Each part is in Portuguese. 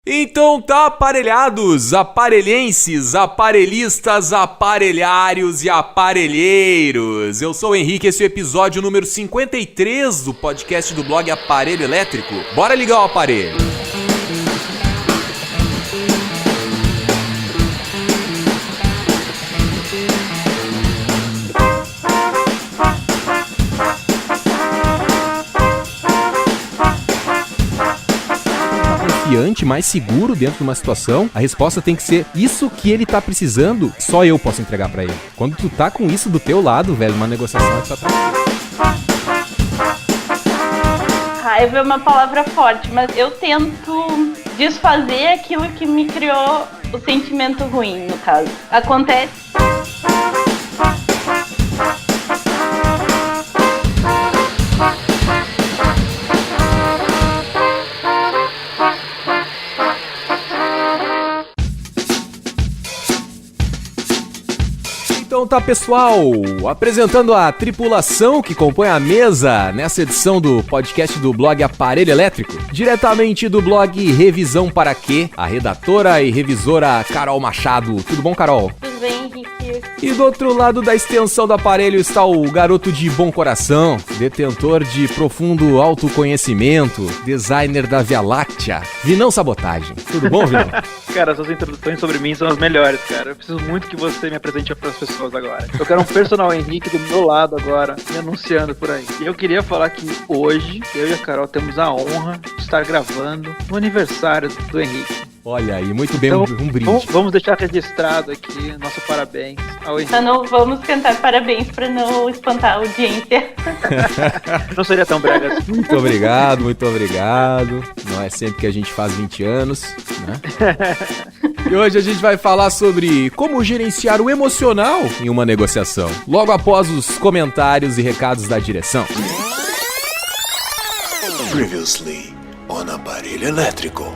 Então tá, aparelhados, aparelhenses, aparelhistas, aparelhários e aparelheiros. Eu sou o Henrique, esse é o episódio número 53 do podcast do blog Aparelho Elétrico. Bora ligar o aparelho. Mais seguro dentro de uma situação, a resposta tem que ser isso que ele tá precisando, só eu posso entregar pra ele. Quando tu tá com isso do teu lado, velho, uma negociação é pra Raiva é uma palavra forte, mas eu tento desfazer aquilo que me criou o sentimento ruim, no caso. Acontece. Então tá, pessoal, apresentando a tripulação que compõe a mesa nessa edição do podcast do blog Aparelho Elétrico, diretamente do blog Revisão Para Quê, a redatora e revisora Carol Machado. Tudo bom, Carol? Tudo bem, Henrique? E do outro lado da extensão do aparelho está o garoto de bom coração, detentor de profundo autoconhecimento, designer da Via Láctea, Vinão Sabotagem. Tudo bom, Vinão? Cara, suas introduções sobre mim são as melhores, cara. Eu preciso muito que você me apresente para as pessoas agora. Eu quero um personal Henrique do meu lado agora, me anunciando por aí. E eu queria falar que hoje, eu e a Carol temos a honra de estar gravando no aniversário do Henrique. Olha aí, muito bem, então, um brinde. Vamos deixar registrado aqui nosso parabéns ao Henrique. Não vamos cantar parabéns para não espantar a audiência. Não seria tão brega assim. Muito obrigado, muito obrigado. Não é sempre que a gente faz 20 anos, né? E hoje a gente vai falar sobre como gerenciar o emocional em uma negociação, logo após os comentários e recados da direção. Previously on Aparelho Elétrico.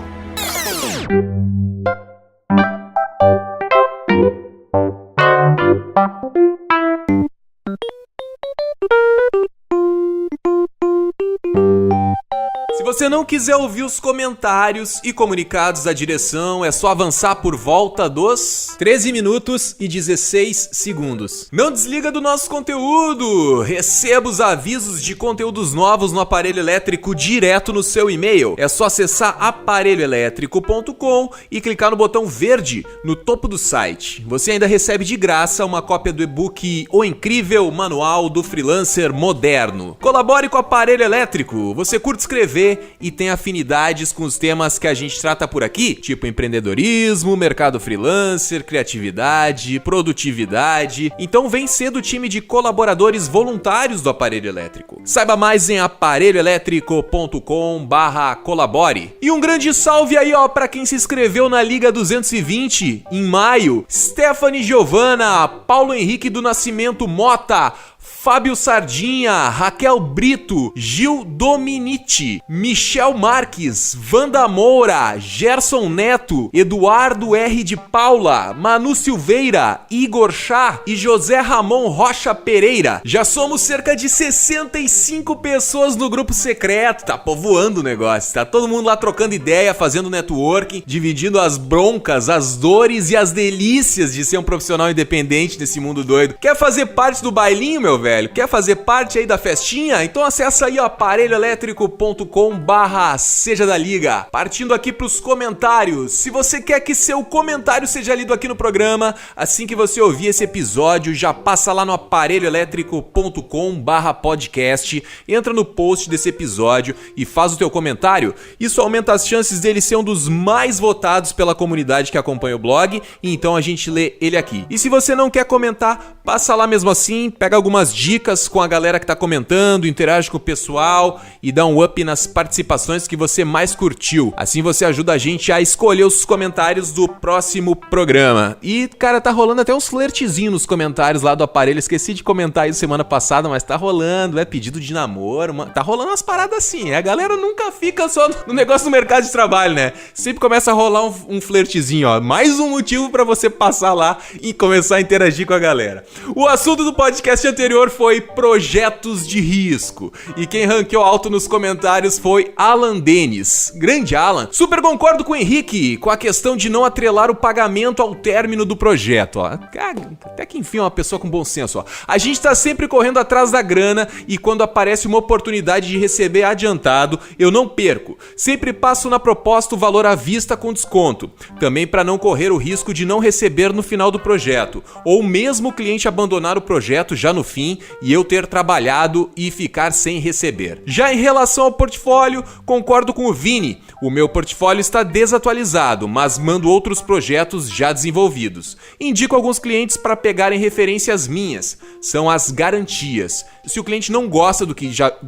Se você não quiser ouvir os comentários e comunicados da direção, é só avançar por volta dos 13 minutos e 16 segundos. Não desliga do nosso conteúdo! Receba os avisos de conteúdos novos no Aparelho Elétrico direto no seu e-mail. É só acessar aparelhoelétrico.com e clicar no botão verde no topo do site. Você ainda recebe de graça uma cópia do e-book O Incrível Manual do Freelancer Moderno. Colabore com o Aparelho Elétrico. Você curte escrever e tem afinidades com os temas que a gente trata por aqui, tipo empreendedorismo, mercado freelancer, criatividade, produtividade. Então vem ser do time de colaboradores voluntários do Aparelho Elétrico. Saiba mais em aparelhoelétrico.com/colabore. E um grande salve aí, ó, pra quem se inscreveu na Liga 220 em maio: Stephanie Giovana, Paulo Henrique do Nascimento Mota, Fábio Sardinha, Raquel Brito, Gil Dominici, Michel Marques, Wanda Moura, Gerson Neto, Eduardo R. de Paula, Manu Silveira, Igor Chá e José Ramon Rocha Pereira. Já somos cerca de 65 pessoas no grupo secreto. Tá povoando o negócio, tá todo mundo lá trocando ideia, fazendo networking, dividindo as broncas, as dores e as delícias de ser um profissional independente nesse mundo doido. Quer fazer parte do bailinho, meu velho? Quer fazer parte aí da festinha? Então acessa aí aparelhoelétrico.com/seja da liga. Partindo aqui pros comentários. Se você quer que seu comentário seja lido aqui no programa, assim que você ouvir esse episódio, já passa lá no aparelhoelétrico.com/podcast, entra no post desse episódio e faz o teu comentário. Isso aumenta as chances dele ser um dos mais votados pela comunidade que acompanha o blog, e então a gente lê ele aqui. E se você não quer comentar, passa lá mesmo assim, pega algumas dicas com a galera que tá comentando, interage com o pessoal e dá um up nas participações que você mais curtiu. Assim você ajuda a gente a escolher os comentários do próximo programa. E, cara, tá rolando até uns flertezinhos nos comentários lá do aparelho. Esqueci de comentar isso semana passada, mas tá rolando, pedido de namoro, tá rolando umas paradas assim. A galera nunca fica só no negócio do mercado de trabalho, né? Sempre começa a rolar um flertezinho, ó. Mais um motivo pra você passar lá e começar a interagir com a galera. O assunto do podcast anterior anterior foi projetos de risco. E quem ranqueou alto nos comentários foi Alan Denis. Grande Alan. Super concordo com o Henrique, com a questão de não atrelar o pagamento ao término do projeto, ó. Até que enfim é uma pessoa com bom senso, ó. A gente tá sempre correndo atrás da grana e quando aparece uma oportunidade de receber adiantado, eu não perco. Sempre passo na proposta o valor à vista com desconto. Também para não correr o risco de não receber no final do projeto, ou mesmo o cliente abandonar o projeto já no fim e eu ter trabalhado e ficar sem receber. Já em relação ao portfólio, concordo com o Vini. O meu portfólio está desatualizado, mas mando outros projetos já desenvolvidos. Indico alguns clientes para pegarem referências minhas. São as garantias. Se o cliente não gosta do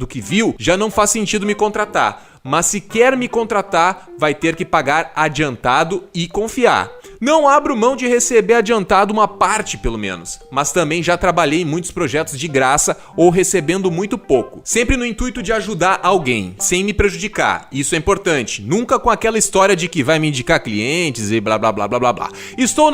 que viu, já não faz sentido me contratar. Mas se quer me contratar, vai ter que pagar adiantado e confiar. Não abro mão de receber adiantado uma parte, pelo menos, mas também já trabalhei em muitos projetos de graça ou recebendo muito pouco. Sempre no intuito de ajudar alguém, sem me prejudicar. Isso é importante. Nunca com aquela história de que vai me indicar clientes e blá blá blá blá blá blá.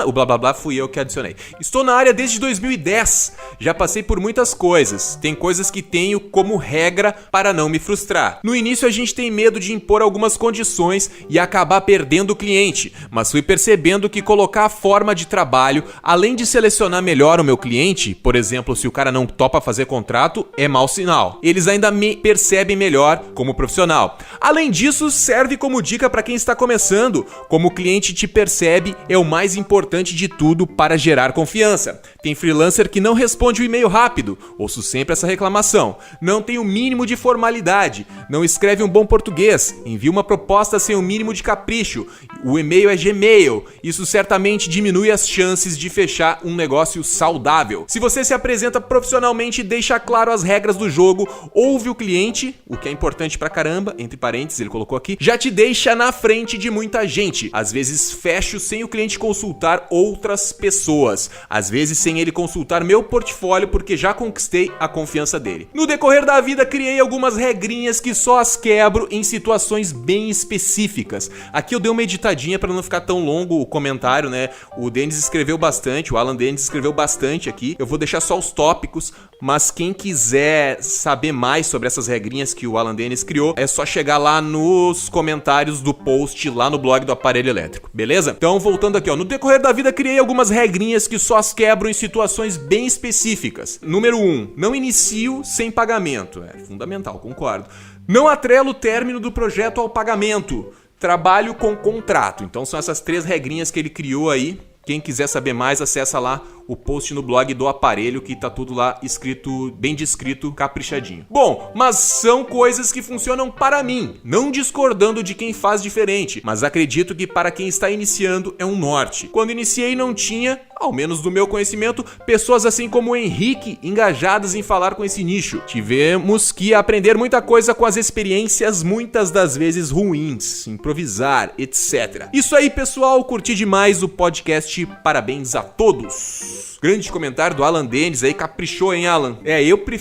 O blá blá blá fui eu que adicionei. Estou na área desde 2010. Já passei por muitas coisas. Tem coisas que tenho como regra para não me frustrar. No início a gente tem medo de impor algumas condições e acabar perdendo o cliente, mas fui percebendo que colocar a forma de trabalho, além de selecionar melhor o meu cliente, por exemplo, se o cara não topa fazer contrato, é mau sinal. Eles ainda me percebem melhor como profissional. Além disso, serve como dica para quem está começando. Como o cliente te percebe é o mais importante de tudo para gerar confiança. Tem freelancer que não responde o e-mail rápido, ouço sempre essa reclamação. Não tem o mínimo de formalidade, não escreve um bom português, envia uma proposta sem o mínimo de capricho, o e-mail é Gmail. Isso certamente diminui as chances de fechar um negócio saudável. Se você se apresenta profissionalmente e deixa claro as regras do jogo, ouve o cliente, o que é importante pra caramba, entre parênteses, ele colocou aqui, já te deixa na frente de muita gente. Às vezes fecho sem o cliente consultar outras pessoas. Às vezes sem ele consultar meu portfólio porque já conquistei a confiança dele. No decorrer da vida, criei algumas regrinhas que só as quebro em situações bem específicas. Aqui eu dei uma editadinha para não ficar tão longo o comentário, né? O Denis escreveu bastante, o Alan Denis escreveu bastante aqui. Eu vou deixar só os tópicos, mas quem quiser saber mais sobre essas regrinhas que o Alan Denis criou, é só chegar lá nos comentários do post lá no blog do Aparelho Elétrico, beleza? Então, voltando aqui, ó, no decorrer da vida criei algumas regrinhas que só as quebro em situações bem específicas. Número 1, não inicio sem pagamento. É fundamental, concordo. Não atrelo o término do projeto ao pagamento. Trabalho com contrato. Então são essas 3 regrinhas que ele criou aí. Quem quiser saber mais, acessa lá o post no blog do Aparelho, que tá tudo lá escrito, bem descrito, caprichadinho. Bom, mas são coisas que funcionam para mim, não discordando de quem faz diferente, mas acredito que para quem está iniciando é um norte. Quando iniciei não tinha, ao menos do meu conhecimento, pessoas assim como o Henrique engajadas em falar com esse nicho. Tivemos que aprender muita coisa com as experiências muitas das vezes ruins, improvisar, etc. Isso aí, pessoal, curti demais o podcast, parabéns a todos. Grande comentário do Alan Denis aí, caprichou, hein, Alan?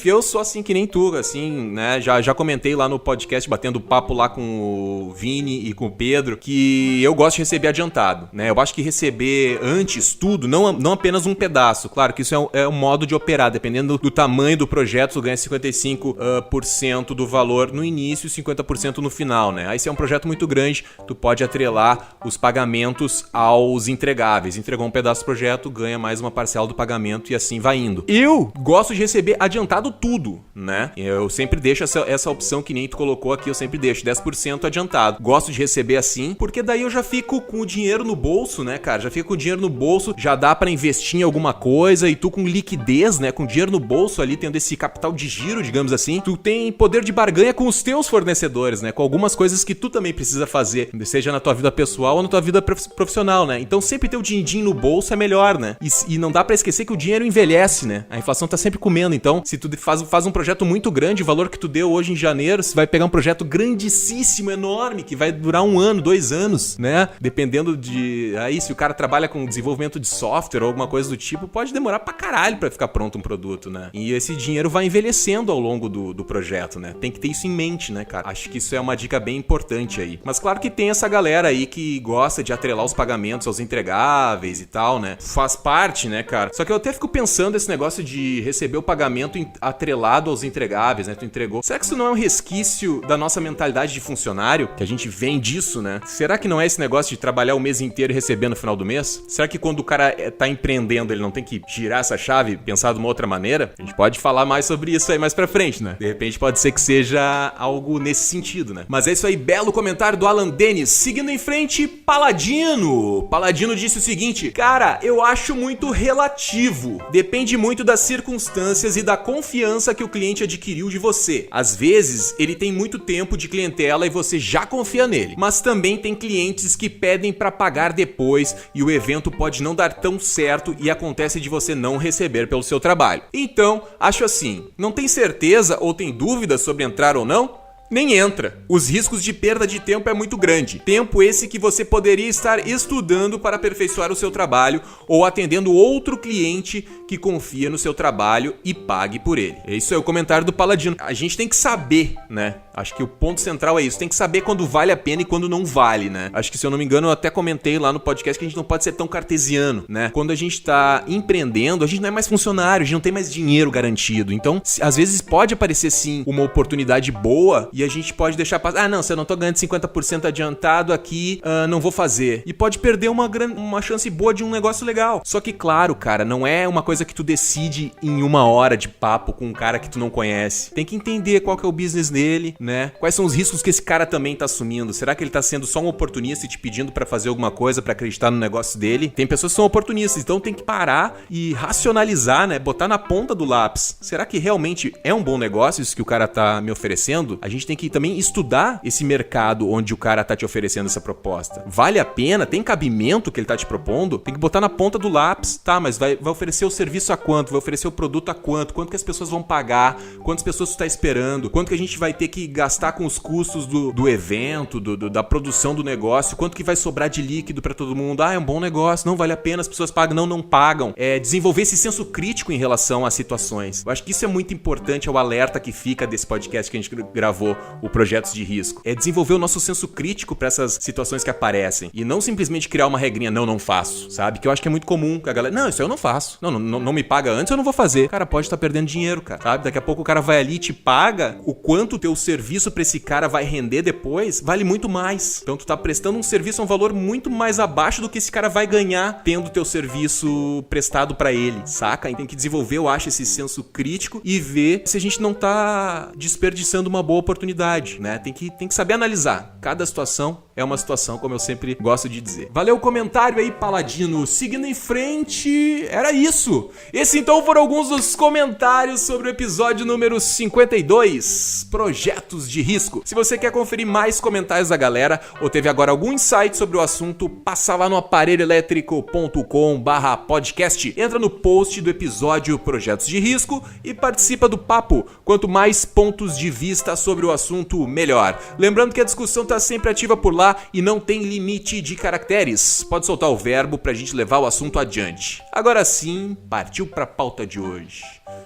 Eu sou assim que nem tu, assim, né, já comentei lá no podcast, batendo papo lá com o Vini e com o Pedro, que eu gosto de receber adiantado, né, eu acho que receber antes tudo, não apenas um pedaço, claro que isso é um modo de operar, dependendo do tamanho do projeto, tu ganha 55% do valor no início e 50% no final, né, aí se é um projeto muito grande, tu pode atrelar os pagamentos aos entregáveis, entregou um pedaço do projeto, ganha mais uma parcela do pagamento e assim vai indo. Eu gosto de receber adiantado tudo, né? Eu sempre deixo essa opção que nem tu colocou aqui, eu sempre deixo 10% adiantado. Gosto de receber assim, porque daí eu já fico com o dinheiro no bolso, né, cara? Já fico com o dinheiro no bolso, já dá pra investir em alguma coisa e tu com liquidez, né, com dinheiro no bolso ali, tendo esse capital de giro, digamos assim, tu tem poder de barganha com os teus fornecedores, né? Com algumas coisas que tu também precisa fazer, seja na tua vida pessoal ou na tua vida profissional, né? Então sempre ter o din-din no bolso é melhor, né? E não dá pra esquecer que o dinheiro envelhece, né? A inflação tá sempre comendo, então se tu faz um projeto muito grande, o valor que tu deu hoje em janeiro, você vai pegar um projeto grandíssimo, enorme, que vai durar 1 ano, 2 anos, né? Dependendo de... Aí, se o cara trabalha com desenvolvimento de software ou alguma coisa do tipo, pode demorar pra caralho pra ficar pronto um produto, né? E esse dinheiro vai envelhecendo ao longo do projeto, né? Tem que ter isso em mente, né, cara? Acho que isso é uma dica bem importante aí. Mas claro que tem essa galera aí que gosta de atrelar os pagamentos aos entregáveis e tal, né? Faz parte, né, cara? Só que eu até fico pensando esse negócio de receber o pagamento atrelado aos entregáveis, né? Tu entregou. Será que isso não é um resquício da nossa mentalidade de funcionário? Que a gente vem disso, né? Será que não é esse negócio de trabalhar o mês inteiro e receber no final do mês? Será que quando o cara tá empreendendo, ele não tem que girar essa chave e pensar de uma outra maneira? A gente pode falar mais sobre isso aí mais pra frente, né? De repente pode ser que seja algo nesse sentido, né? Mas é isso aí, belo comentário do Alan Dennis. Seguindo em frente, Paladino. Paladino disse o seguinte: cara, eu acho muito relativo. Depende muito das circunstâncias e da confiança que o cliente adquiriu de você. Às vezes, ele tem muito tempo de clientela e você já confia nele. Mas também tem clientes que pedem pra pagar depois e o evento pode não dar tão certo e acontece de você não receber pelo seu trabalho. Então, acho assim, não tem certeza ou tem dúvidas sobre entrar ou não? Nem entra. Os riscos de perda de tempo é muito grande. Tempo esse que você poderia estar estudando para aperfeiçoar o seu trabalho ou atendendo outro cliente que confia no seu trabalho e pague por ele. Esse é o comentário do Paladino. A gente tem que saber, né? Acho que o ponto central é isso. Tem que saber quando vale a pena e quando não vale, né? Acho que, se eu não me engano, eu até comentei lá no podcast que a gente não pode ser tão cartesiano, né? Quando a gente tá empreendendo, a gente não é mais funcionário, a gente não tem mais dinheiro garantido. Então, às vezes pode aparecer sim uma oportunidade boa e a gente pode deixar passar. Ah, não, se eu não tô ganhando 50% adiantado aqui, não vou fazer. E pode perder uma chance boa de um negócio legal. Só que, claro, cara, não é uma coisa que tu decide em 1 hora de papo com um cara que tu não conhece. Tem que entender qual que é o business dele, né? Quais são os riscos que esse cara também tá assumindo. Será que ele tá sendo só um oportunista e te pedindo pra fazer alguma coisa, pra acreditar no negócio dele? Tem pessoas que são oportunistas, então tem que parar e racionalizar, né? Botar na ponta do lápis. Será que realmente é um bom negócio isso que o cara tá me oferecendo? A gente tem que também estudar esse mercado onde o cara tá te oferecendo essa proposta. Vale a pena? Tem cabimento que ele tá te propondo? Tem que botar na ponta do lápis. Tá, mas vai oferecer o serviço a quanto? Vai oferecer o produto a quanto? Quanto que as pessoas vão pagar? Quantas pessoas tu tá esperando? Quanto que a gente vai ter que gastar com os custos do evento, da produção do negócio? Quanto que vai sobrar de líquido pra todo mundo? Ah, é um bom negócio, não vale a pena, as pessoas pagam, não pagam. É desenvolver esse senso crítico em relação às situações. Eu acho que isso é muito importante, é o alerta que fica desse podcast que a gente gravou, o Projetos de Risco. É desenvolver o nosso senso crítico pra essas situações que aparecem. E não simplesmente criar uma regrinha, não faço, sabe? Que eu acho que é muito comum que a galera, não, isso aí eu não faço. Não me paga antes, eu não vou fazer. Cara, pode estar perdendo dinheiro, cara, sabe? Daqui a pouco o cara vai ali e te paga, o quanto o teu serviço pra esse cara vai render depois, vale muito mais. Então tu tá prestando um serviço a um valor muito mais abaixo do que esse cara vai ganhar tendo o teu serviço prestado pra ele, saca? E tem que desenvolver, eu acho, esse senso crítico e ver se a gente não tá desperdiçando uma boa oportunidade, né? Tem que saber analisar. Cada situação é uma situação, como eu sempre gosto de dizer. Valeu o comentário aí, Paladino. Seguindo em frente, era isso. Esse então foram alguns dos comentários sobre o episódio número 52, Projetos de Risco. Se você quer conferir mais comentários da galera ou teve agora algum insight sobre o assunto, passa lá no aparelhoelétrico.com/podcast. Entra no post do episódio Projetos de Risco e participa do papo. Quanto mais pontos de vista sobre o assunto, melhor. Lembrando que a discussão tá sempre ativa por lá e não tem limite de caracteres. Pode soltar o verbo pra gente levar o assunto adiante. Agora sim, partiu pra pauta de hoje.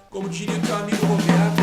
Como diria o teu amigo Roberto...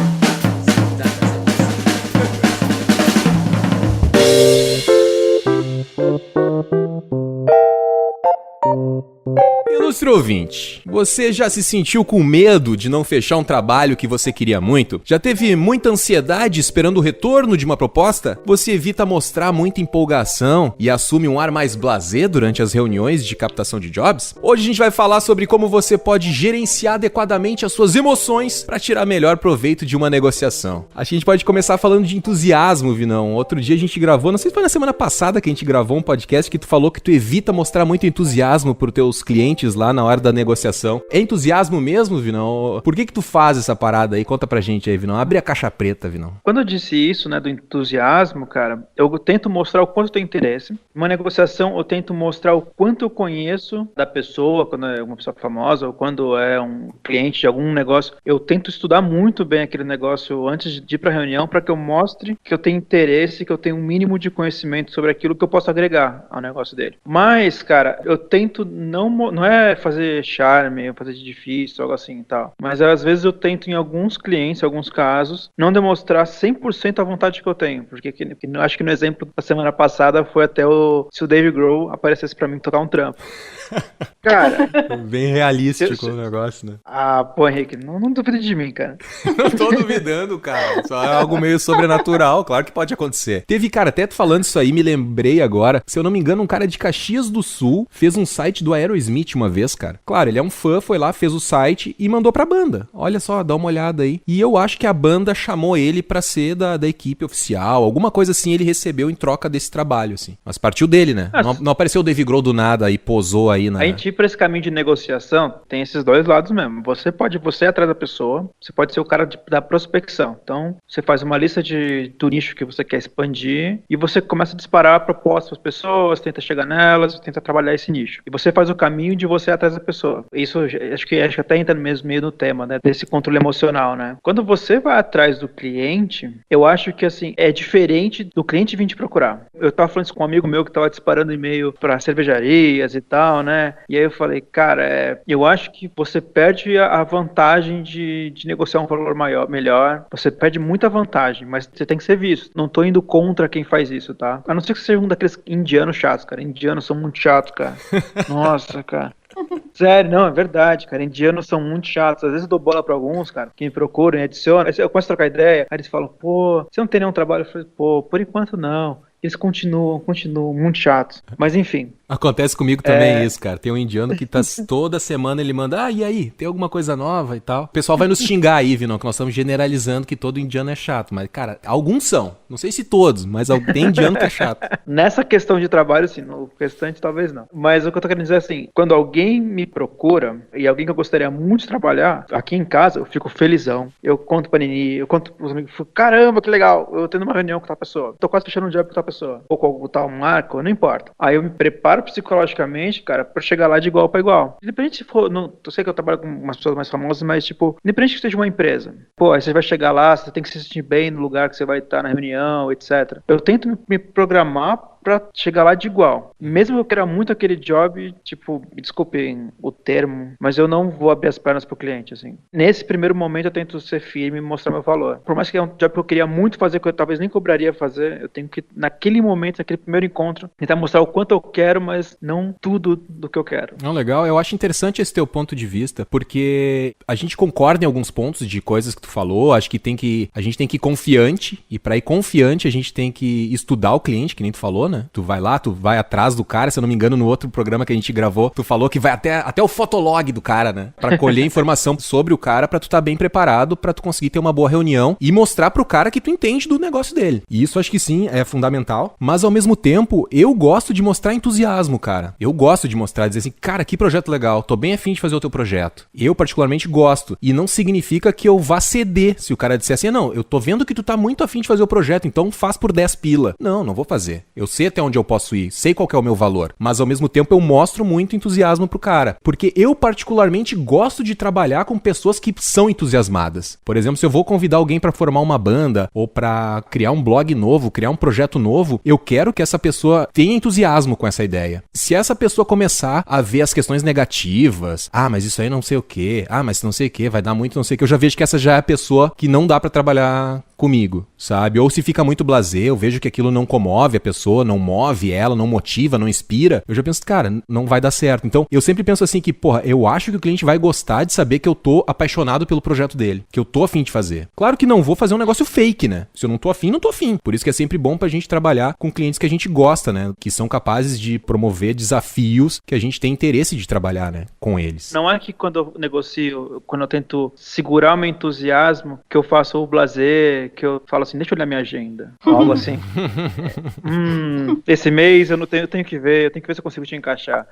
Ilustre ouvinte, você já se sentiu com medo de não fechar um trabalho que você queria muito? Já teve muita ansiedade esperando o retorno de uma proposta? Você evita mostrar muita empolgação e assume um ar mais blasé durante as reuniões de captação de jobs? Hoje a gente vai falar sobre como você pode gerenciar adequadamente as suas emoções para tirar melhor proveito de uma negociação. Acho que a gente pode começar falando de entusiasmo, Vinão. Outro dia a gente gravou, não sei se foi na semana passada que a gente gravou um podcast que tu falou que tu evita mostrar muito entusiasmo pros teus clientes lá na hora da negociação. É entusiasmo mesmo, Vinão? Por que tu faz essa parada aí? Conta pra gente aí, Vinão. Abre a caixa preta, Vinão. Quando eu disse isso, né, do entusiasmo, cara, eu tento mostrar o quanto eu tenho interesse. Uma negociação, eu tento mostrar o quanto eu conheço da pessoa, quando é uma pessoa famosa ou quando é um cliente de algum negócio. Eu tento estudar muito bem aquele negócio antes de ir pra reunião para que eu mostre que eu tenho interesse, que eu tenho um mínimo de conhecimento sobre aquilo que eu posso agregar ao negócio dele. Mas, cara, eu tento não é fazer charme, fazer de difícil, algo assim e tal. Mas às vezes eu tento em alguns clientes, em alguns casos, não demonstrar 100% a vontade que eu tenho. Porque eu acho que no exemplo da semana passada foi até se o Dave Grohl aparecesse pra mim tocar um trampo. Cara, Bem realístico o negócio, né? pô, Henrique, não duvide de mim, cara. Não tô duvidando, cara. Só é algo meio sobrenatural, claro que pode acontecer. Teve, cara, até tu falando isso aí, me lembrei agora. Se eu não me engano, um cara de Caxias do Sul fez um site do Aerosmith uma vez, cara. Claro, ele é um fã, foi lá, fez o site e mandou pra banda. Olha só, dá uma olhada aí. E eu acho que a banda chamou ele pra ser da equipe oficial. Alguma coisa assim ele recebeu em troca desse trabalho, assim. Mas partiu dele, né? Não apareceu o Dave Grohl do nada e posou aí na... A gente ir pra esse caminho de negociação, tem esses dois lados mesmo. Você ir atrás da pessoa, você pode ser o cara da prospecção. Então, você faz uma lista do nicho que você quer expandir e você começa a disparar propostas para as pessoas, tenta chegar nelas, tenta trabalhar esse nicho. E você faz o caminho de você ir atrás da pessoa. Isso acho que até entra mesmo meio no tema, né? Desse controle emocional, né? Quando você vai atrás do cliente, eu acho que assim, é diferente do cliente vir te procurar. Eu tava falando isso com um amigo meu que tava disparando e-mail para cervejarias e tal, né? E aí eu falei, cara, eu acho que você perde a vantagem de negociar um valor melhor. Você perde muita vantagem, mas você tem que ser visto. Não tô indo contra quem faz isso, tá? A não ser que você seja um daqueles indianos chatos, cara. Indianos são muito chatos, cara. Nossa, cara. Sério, não, é verdade, cara. Indianos são muito chatos. Às vezes eu dou bola pra alguns, cara, que me procuram e adicionam. Aí eu começo a trocar ideia. Aí eles falam, pô, você não tem nenhum trabalho? Eu falei, pô, por enquanto não. Eles continuam muito chatos. Mas enfim. Acontece comigo também isso, cara. Tem um indiano que tá toda semana ele manda, e aí, tem alguma coisa nova e tal. O pessoal vai nos xingar aí, Vinão, que nós estamos generalizando que todo indiano é chato. Mas, cara, alguns são. Não sei se todos, mas tem indiano que é chato. Nessa questão de trabalho, sim. No restante, talvez não. Mas o que eu tô querendo dizer é assim, quando alguém me procura, e alguém que eu gostaria muito de trabalhar, aqui em casa, eu fico felizão. Eu conto pra Nini, eu conto pros amigos, caramba, que legal, eu tendo uma reunião com tal pessoa. Tô quase fechando um job com tal pessoa. Ou com tal marco, não importa. Aí eu me preparo psicologicamente, cara, pra chegar lá de igual pra igual. Independente se for, eu sei que eu trabalho com umas pessoas mais famosas, mas tipo, independente que seja uma empresa. Pô, aí você vai chegar lá, você tem que se sentir bem no lugar que você vai estar na reunião, etc. Eu tento me programar pra chegar lá de igual. Mesmo que eu queira muito aquele job, tipo, me desculpem o termo, mas eu não vou abrir as pernas pro cliente, assim. Nesse primeiro momento eu tento ser firme e mostrar meu valor. Por mais que é um job que eu queria muito fazer, que eu talvez nem cobraria fazer, eu tenho que, naquele momento, naquele primeiro encontro, tentar mostrar o quanto eu quero, mas não tudo do que eu quero. Não, legal. Eu acho interessante esse teu ponto de vista, porque a gente concorda em alguns pontos de coisas que tu falou, acho que a gente tem que ir confiante, e pra ir confiante a gente tem que estudar o cliente, que nem tu falou, né? Tu vai lá, tu vai atrás do cara, se eu não me engano, no outro programa que a gente gravou, tu falou que vai até o fotolog do cara, né? Pra colher informação sobre o cara, pra tu tá bem preparado, pra tu conseguir ter uma boa reunião e mostrar pro cara que tu entende do negócio dele. E isso acho que sim, é fundamental, mas ao mesmo tempo, eu gosto de mostrar entusiasmo, cara. Eu gosto de mostrar, dizer assim, cara, que projeto legal, tô bem afim de fazer o teu projeto. Eu particularmente gosto, e não significa que eu vá ceder se o cara disser assim, não, eu tô vendo que tu tá muito afim de fazer o projeto, então faz por 10 pila. Não vou fazer. Eu sei até onde eu posso ir, sei qual que é o meu valor, mas ao mesmo tempo eu mostro muito entusiasmo pro cara, porque eu particularmente gosto de trabalhar com pessoas que são entusiasmadas. Por exemplo, se eu vou convidar alguém pra formar uma banda, ou pra criar um blog novo, criar um projeto novo, eu quero que essa pessoa tenha entusiasmo com essa ideia. Se essa pessoa começar a ver as questões negativas, mas isso aí não sei o que, mas não sei o que, vai dar muito não sei o que, eu já vejo que essa já é a pessoa que não dá pra trabalhar comigo, sabe? Ou se fica muito blasé, eu vejo que aquilo não comove a pessoa, não move ela, não motiva, não inspira, eu já penso, cara, não vai dar certo. Então, eu sempre penso assim que, porra, eu acho que o cliente vai gostar de saber que eu tô apaixonado pelo projeto dele, que eu tô afim de fazer. Claro que não vou fazer um negócio fake, né? Se eu não tô afim, não tô afim. Por isso que é sempre bom pra gente trabalhar com clientes que a gente gosta, né? Que são capazes de promover desafios que a gente tem interesse de trabalhar, né? Com eles. Não é que quando eu negocio, quando eu tento segurar o meu entusiasmo, que eu faço o blasé, que eu falo assim, deixa eu olhar minha agenda. Algo assim. Esse mês eu tenho que ver se eu consigo te encaixar.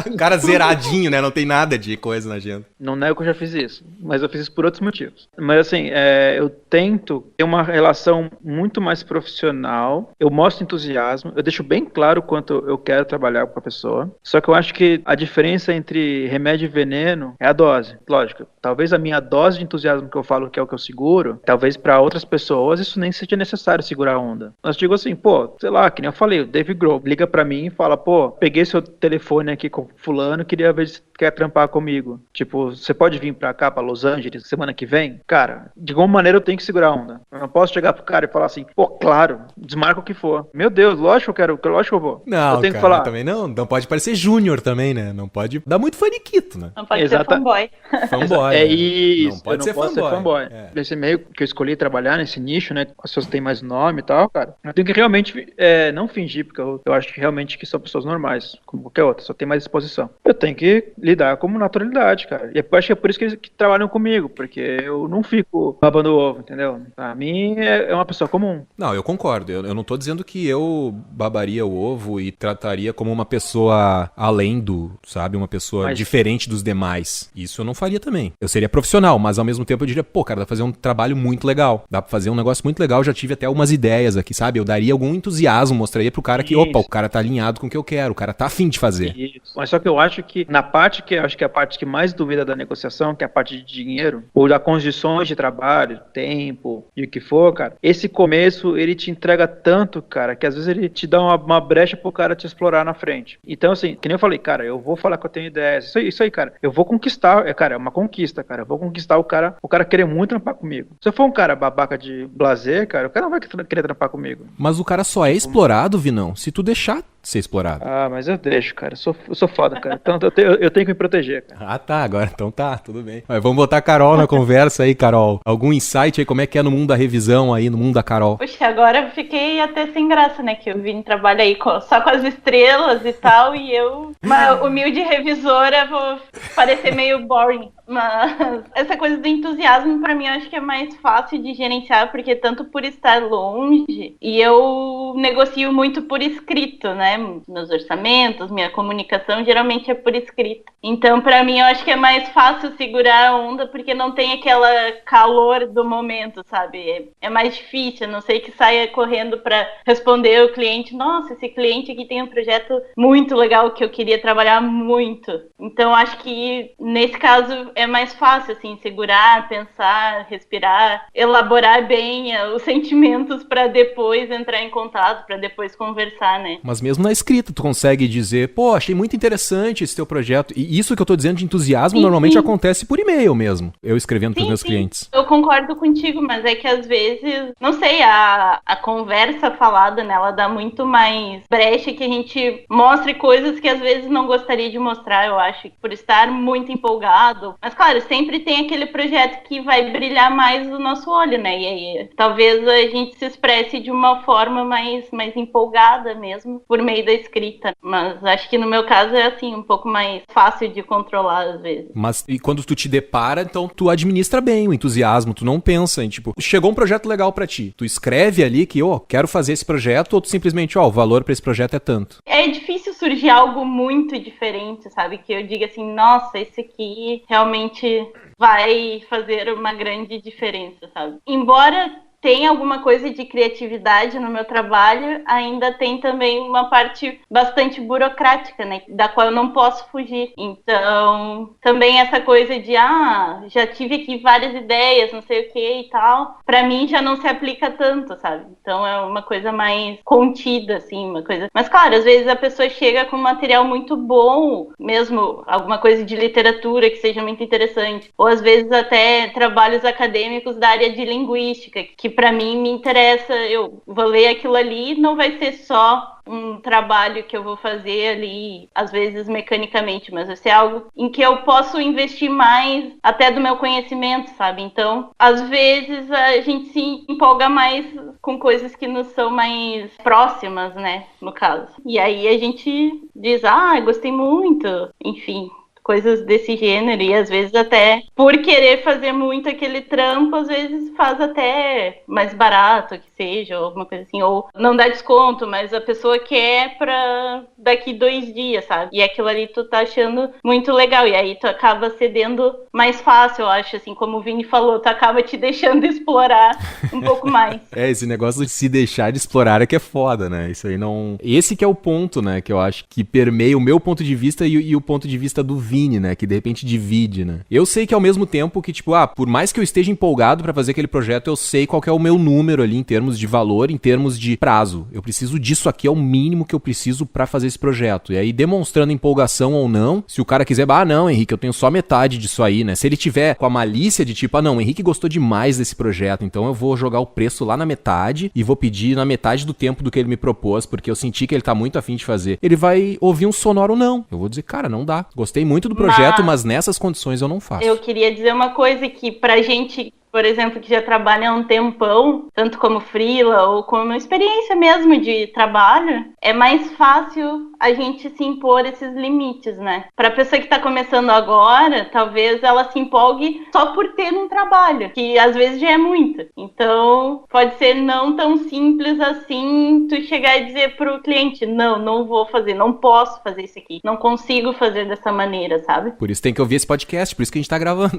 O cara zeradinho, né? Não tem nada de coisa na agenda. Não nego que eu já fiz isso, mas eu fiz isso por outros motivos. Mas assim, eu tento ter uma relação muito mais profissional, eu mostro entusiasmo, eu deixo bem claro quanto eu quero trabalhar com a pessoa, só que eu acho que a diferença entre remédio e veneno é a dose. Lógico, talvez a minha dose de entusiasmo que eu falo que é o que eu seguro, talvez pra outras pessoas isso nem seja necessário segurar a onda. Mas digo assim, pô, sei lá, que nem eu falei, o Dave Grohl liga pra mim e fala, pô, peguei seu telefone aqui com fulano, queria ver se quer trampar comigo. Tipo, você pode vir pra cá, pra Los Angeles, semana que vem? Cara, de alguma maneira eu tenho que segurar a onda. Eu não posso chegar pro cara e falar assim, pô, claro, desmarca o que for. Meu Deus, lógico que eu quero, lógico que eu vou. Não, eu tenho cara, que falar. também não pode parecer júnior também, né? Não pode dar muito faniquito, né? Não pode ser fanboy. Fanboy. É né? isso, Não pode eu não posso ser fanboy. Esse meio que eu escolhi trabalhar nesse nicho, né? As pessoas têm mais nome e tal, cara. Eu tenho que realmente não fingir, porque eu acho que realmente que são pessoas normais, como qualquer outra, só tem mais exposição. Eu tenho que lidar como naturalidade, cara. E eu acho que é por isso que eles que trabalham comigo, porque eu não fico babando o ovo, entendeu? Pra mim é uma pessoa comum. Não, eu concordo. Eu não tô dizendo que eu babaria o ovo e trataria como uma pessoa além do, sabe? Uma pessoa diferente dos demais. Isso eu não faria também. Eu seria profissional, mas ao mesmo tempo eu diria, pô, cara, dá pra fazer um trabalho muito legal. Dá pra fazer um negócio muito legal. Já tive até algumas ideias aqui, sabe? Eu daria algum entusiasmo, mostraria pro cara que, opa, o cara tá alinhado com o que eu quero, o cara tá afim de fazer. Isso. Mas só que eu acho que na parte que eu acho que é a parte que mais duvida da negociação, que é a parte de dinheiro, ou das condições de trabalho, tempo e o que for, cara, esse começo ele te entrega tanto, cara, que às vezes ele te dá uma brecha pro cara te explorar na frente. Então, assim, que nem eu falei, cara, eu vou falar que eu tenho ideias. Isso aí, cara. Eu vou conquistar, cara, é uma conquista, cara. Eu vou conquistar o cara querer muito trampar comigo. Se eu for um cara babaca de blazer, cara, o cara não vai querer trampar comigo. Mas o cara só é explorado, Vinão, se tu deixar ser explorado. Ah, mas eu deixo, cara. Eu sou foda, cara. Então eu tenho que me proteger, cara. Ah, tá. Agora então tá, tudo bem. Mas vamos botar a Carol na conversa aí, Carol. Algum insight aí, como é que é no mundo da revisão aí, no mundo da Carol? Puxa, agora eu fiquei até sem graça, né? Que eu vim trabalhar aí só com as estrelas e tal, e eu, uma humilde revisora, vou parecer meio boring. Mas essa coisa do entusiasmo, pra mim, eu acho que é mais fácil de gerenciar, porque tanto por estar longe, e eu negocio muito por escrito, né? Meus orçamentos, minha comunicação, geralmente é por escrito. Então, pra mim, eu acho que é mais fácil segurar a onda, porque não tem aquela calor do momento, sabe? É mais difícil, a não sei que saia correndo pra responder o cliente, nossa, esse cliente aqui tem um projeto muito legal que eu queria trabalhar muito. Então, acho que, nesse caso, é mais fácil, assim, segurar, pensar, respirar, elaborar bem os sentimentos pra depois entrar em contato, pra depois conversar, né? Mas mesmo na escrita, tu consegue dizer, pô, achei muito interessante esse teu projeto. E isso que eu tô dizendo de entusiasmo, normalmente acontece por e-mail mesmo, eu escrevendo pros meus clientes. Eu concordo contigo, mas é que às vezes, não sei, a conversa falada, né, ela dá muito mais brecha que a gente mostre coisas que às vezes não gostaria de mostrar, eu acho, por estar muito empolgado. Mas claro, sempre tem aquele projeto que vai brilhar mais o nosso olho, né? E aí, talvez a gente se expresse de uma forma mais empolgada mesmo, por meio da escrita. Mas acho que no meu caso é assim, um pouco mais fácil de controlar às vezes. Mas e quando tu te depara, então tu administra bem o entusiasmo, tu não pensa em tipo, chegou um projeto legal pra ti, tu escreve ali que, quero fazer esse projeto, ou tu simplesmente, o valor pra esse projeto é tanto. É difícil surgir algo muito diferente, sabe? Que eu diga assim, nossa, esse aqui realmente vai fazer uma grande diferença, sabe? Embora tem alguma coisa de criatividade no meu trabalho, ainda tem também uma parte bastante burocrática, né, da qual eu não posso fugir. Então, também essa coisa de, já tive aqui várias ideias, não sei o que e tal, pra mim já não se aplica tanto, sabe? Então é uma coisa mais contida, assim, uma coisa... Mas claro, às vezes a pessoa chega com um material muito bom, mesmo alguma coisa de literatura que seja muito interessante, ou às vezes até trabalhos acadêmicos da área de linguística, que pra mim me interessa, eu vou ler aquilo ali, não vai ser só um trabalho que eu vou fazer ali, às vezes mecanicamente, mas vai ser algo em que eu posso investir mais até do meu conhecimento, sabe? Então, às vezes a gente se empolga mais com coisas que nos são mais próximas, né, no caso. E aí a gente diz, gostei muito, enfim... coisas desse gênero, e às vezes até por querer fazer muito aquele trampo, às vezes faz até mais barato que seja, ou alguma coisa assim, ou não dá desconto, mas a pessoa quer pra daqui 2 dias, sabe? E aquilo ali tu tá achando muito legal, e aí tu acaba cedendo mais fácil, eu acho, assim, como o Vini falou, tu acaba te deixando explorar um pouco mais. Esse negócio de se deixar de explorar é que é foda, né? Isso aí não... Esse que é o ponto, né, que eu acho que permeia o meu ponto de vista e o ponto de vista do Vini define, né? Que de repente divide, né? Eu sei que ao mesmo tempo que, tipo, por mais que eu esteja empolgado pra fazer aquele projeto, eu sei qual que é o meu número ali em termos de valor, em termos de prazo. Eu preciso disso aqui, é o mínimo que eu preciso pra fazer esse projeto. E aí, demonstrando empolgação ou não, se o cara quiser, não, Henrique, eu tenho só metade disso aí, né? Se ele tiver com a malícia de tipo, não, o Henrique gostou demais desse projeto, então eu vou jogar o preço lá na metade e vou pedir na metade do tempo do que ele me propôs, porque eu senti que ele tá muito afim de fazer. Ele vai ouvir um sonoro não. Eu vou dizer, cara, não dá. Gostei muito do projeto, mas nessas condições eu não faço. Eu queria dizer uma coisa que pra gente, por exemplo, que já trabalha há um tempão, tanto como freela ou como experiência mesmo de trabalho, é mais fácil a gente se impor esses limites, né? Pra pessoa que tá começando agora, talvez ela se empolgue só por ter um trabalho, que às vezes já é muito. Então, pode ser não tão simples assim tu chegar e dizer pro cliente, não vou fazer, não posso fazer isso aqui, não consigo fazer dessa maneira, sabe? Por isso tem que ouvir esse podcast, por isso que a gente tá gravando.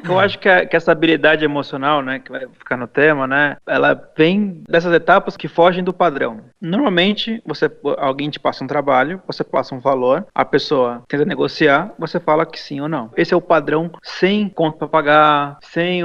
Eu acho que essa habilidade emocional, né, que vai ficar no tema, né, ela vem dessas etapas que fogem do padrão. Normalmente, alguém te passa um trabalho, você passa um valor, a pessoa tenta negociar, você fala que sim ou não. Esse é o padrão, sem conta pra pagar, sem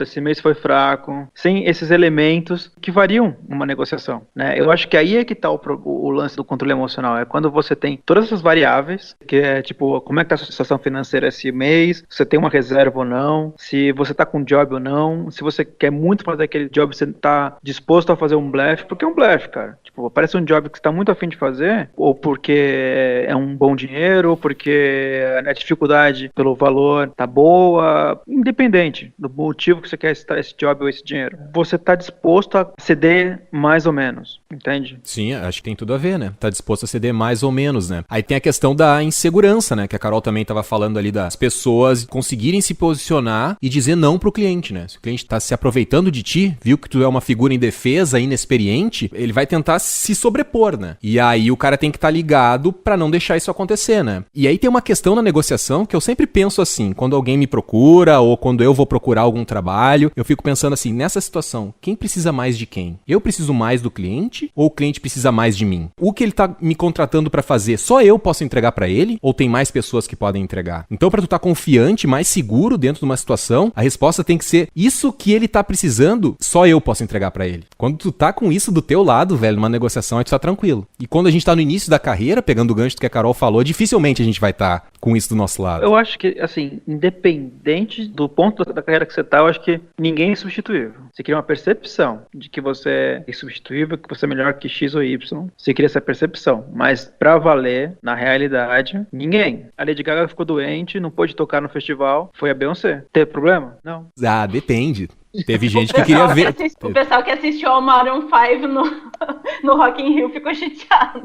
esse mês foi fraco, sem esses elementos que variam uma negociação, né? Eu acho que aí é que tá o lance do controle emocional, é quando você tem todas essas variáveis, que é tipo, como é que tá a sua situação financeira esse mês, você tem uma reserva ou não, se você tá com um job ou não, se você quer muito fazer aquele job, você tá disposto a fazer um blefe, porque é um blefe, cara. Tipo, parece um job que você tá muito afim de fazer, ou porque é um bom dinheiro, ou porque a dificuldade pelo valor tá boa, independente do motivo que você quer esse job ou esse dinheiro. Você tá disposto a ceder mais ou menos, entende? Sim, acho que tem tudo a ver, né? Tá disposto a ceder mais ou menos, né? Aí tem a questão da insegurança, né? Que a Carol também tava falando ali das pessoas conseguirem se posicionar e dizer não pro cliente, né? Se o cliente tá se aproveitando de ti, viu que tu é uma figura indefesa, inexperiente, ele vai tentar se sobrepor, né? E aí o cara tem que estar ligado pra não deixar isso acontecer, né? E aí tem uma questão na negociação que eu sempre penso assim, quando alguém me procura ou quando eu vou procurar algum trabalho, eu fico pensando assim, nessa situação, quem precisa mais de quem? Eu preciso mais do cliente ou o cliente precisa mais de mim? O que ele tá me contratando pra fazer, só eu posso entregar pra ele ou tem mais pessoas que podem entregar? Então pra tu tá confiante, mais seguro dentro de uma situação, a resposta tem que ser, isso que ele tá precisando, só eu posso entregar pra ele. Quando tu tá com isso do teu lado, velho, numa negociação, aí tu tá tranquilo. E quando a gente tá no início da carreira, pegando o gancho do que a Carol falou, dificilmente a gente vai estar com isso do nosso lado. Eu acho que, assim, independente do ponto da carreira que você tá, eu acho que ninguém é substituível. Você cria uma percepção de que você é insubstituível, que você é melhor que X ou Y. Você cria essa percepção. Mas pra valer, na realidade, ninguém. A Lady Gaga ficou doente, não pôde tocar no festival, foi a Beyoncé. Teve problema? Não. Ah, depende. Teve gente que queria ver. O pessoal que assistiu ao Maroon 5 no Rock in Rio ficou chateado.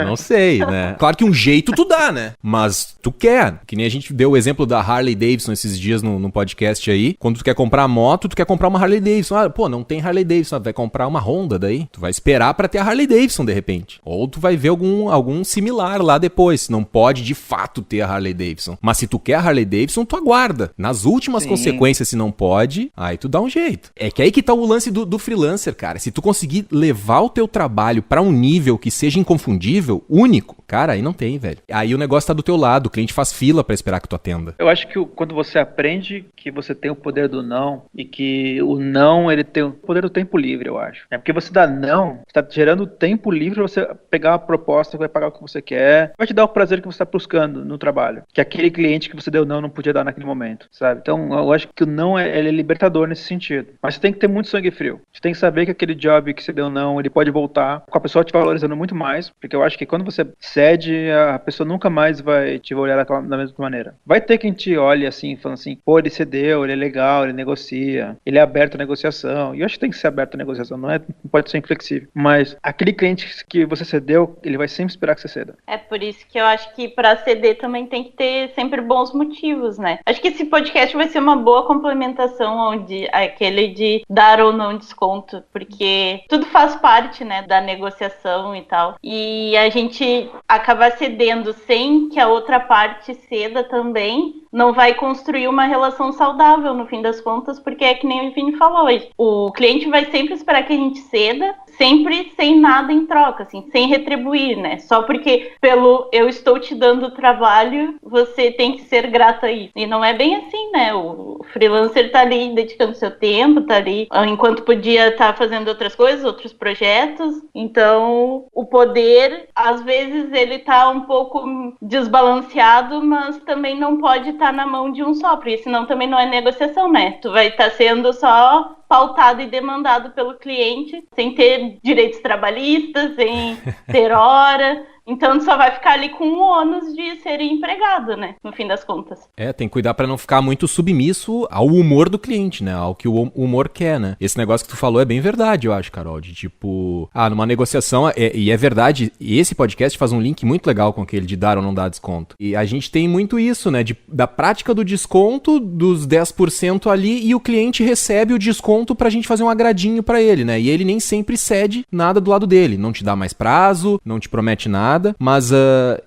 Não sei, né? Claro que um jeito tu dá, né? Mas tu quer. Que nem a gente deu o exemplo da Harley Davidson esses dias no podcast aí. Quando tu quer comprar moto, tu quer comprar uma Harley Davidson. Não tem Harley Davidson. Vai comprar uma Honda daí. Tu vai esperar pra ter a Harley Davidson de repente. Ou tu vai ver algum similar lá depois. Não pode de fato ter a Harley Davidson. Mas se tu quer a Harley Davidson, tu aguarda. Nas últimas consequências, se não pode, aí tu dá um jeito. É que aí que tá o lance do freelancer, cara. Se tu conseguir levar o teu trabalho pra um nível que seja inconfundível, único, cara, aí não tem, velho. Aí o negócio tá do teu lado, o cliente faz fila pra esperar que tu atenda. Eu acho que quando você aprende que você tem o poder do não e que o não, ele tem o poder do tempo livre, eu acho. É porque você dá não, você tá gerando tempo livre pra você pegar uma proposta que vai pagar o que você quer, vai te dar o prazer que você tá buscando no trabalho. Que aquele cliente que você deu não podia dar naquele momento, sabe? Então, eu acho que o não ele é libertador nesse sentido. Mas você tem que ter muito sangue frio. Você tem que saber que aquele job que você deu não, ele pode voltar com a pessoa te valorizando muito mais, porque eu acho que quando você cede, a pessoa nunca mais vai te olhar da mesma maneira. Vai ter quem te olhe assim, falando assim, pô, ele cedeu, ele é legal, ele negocia, ele é aberto à negociação. E eu acho que tem que ser aberto à negociação, não pode ser inflexível. Mas aquele cliente que você cedeu, ele vai sempre esperar que você ceda. É por isso que eu acho que pra ceder também tem que ter sempre bons motivos, né? Acho que esse podcast vai ser uma boa complementação onde aquele de dar ou não desconto, porque tudo faz parte, né, da negociação e tal. E a gente acabar cedendo sem que a outra parte ceda também, não vai construir uma relação saudável no fim das contas, porque é que nem o Vini falou, o cliente vai sempre esperar que a gente ceda, sempre sem nada em troca, assim, sem retribuir, né? Só porque pelo eu estou te dando trabalho, você tem que ser grata a isso. E não é bem assim, né? O freelancer tá ali dedicando seu tempo, tá ali enquanto podia estar fazendo outras coisas, outros projetos. Então, o poder, às vezes, ele tá um pouco desbalanceado, mas também não pode estar na mão de um só, porque senão também não é negociação, né? Tu vai estar sendo só pautado e demandado pelo cliente, sem ter direitos trabalhistas, sem ter hora. Então só vai ficar ali com o ônus de ser empregado, né? No fim das contas. Tem que cuidar pra não ficar muito submisso ao humor do cliente, né? Ao que o humor quer, né? Esse negócio que tu falou é bem verdade, eu acho, Carol. De tipo, numa negociação, e é verdade, e esse podcast faz um link muito legal com aquele de dar ou não dar desconto. E a gente tem muito isso, né? Da prática do desconto, dos 10% ali, e o cliente recebe o desconto pra gente fazer um agradinho pra ele, né? E ele nem sempre cede nada do lado dele. Não te dá mais prazo, não te promete nada. Mas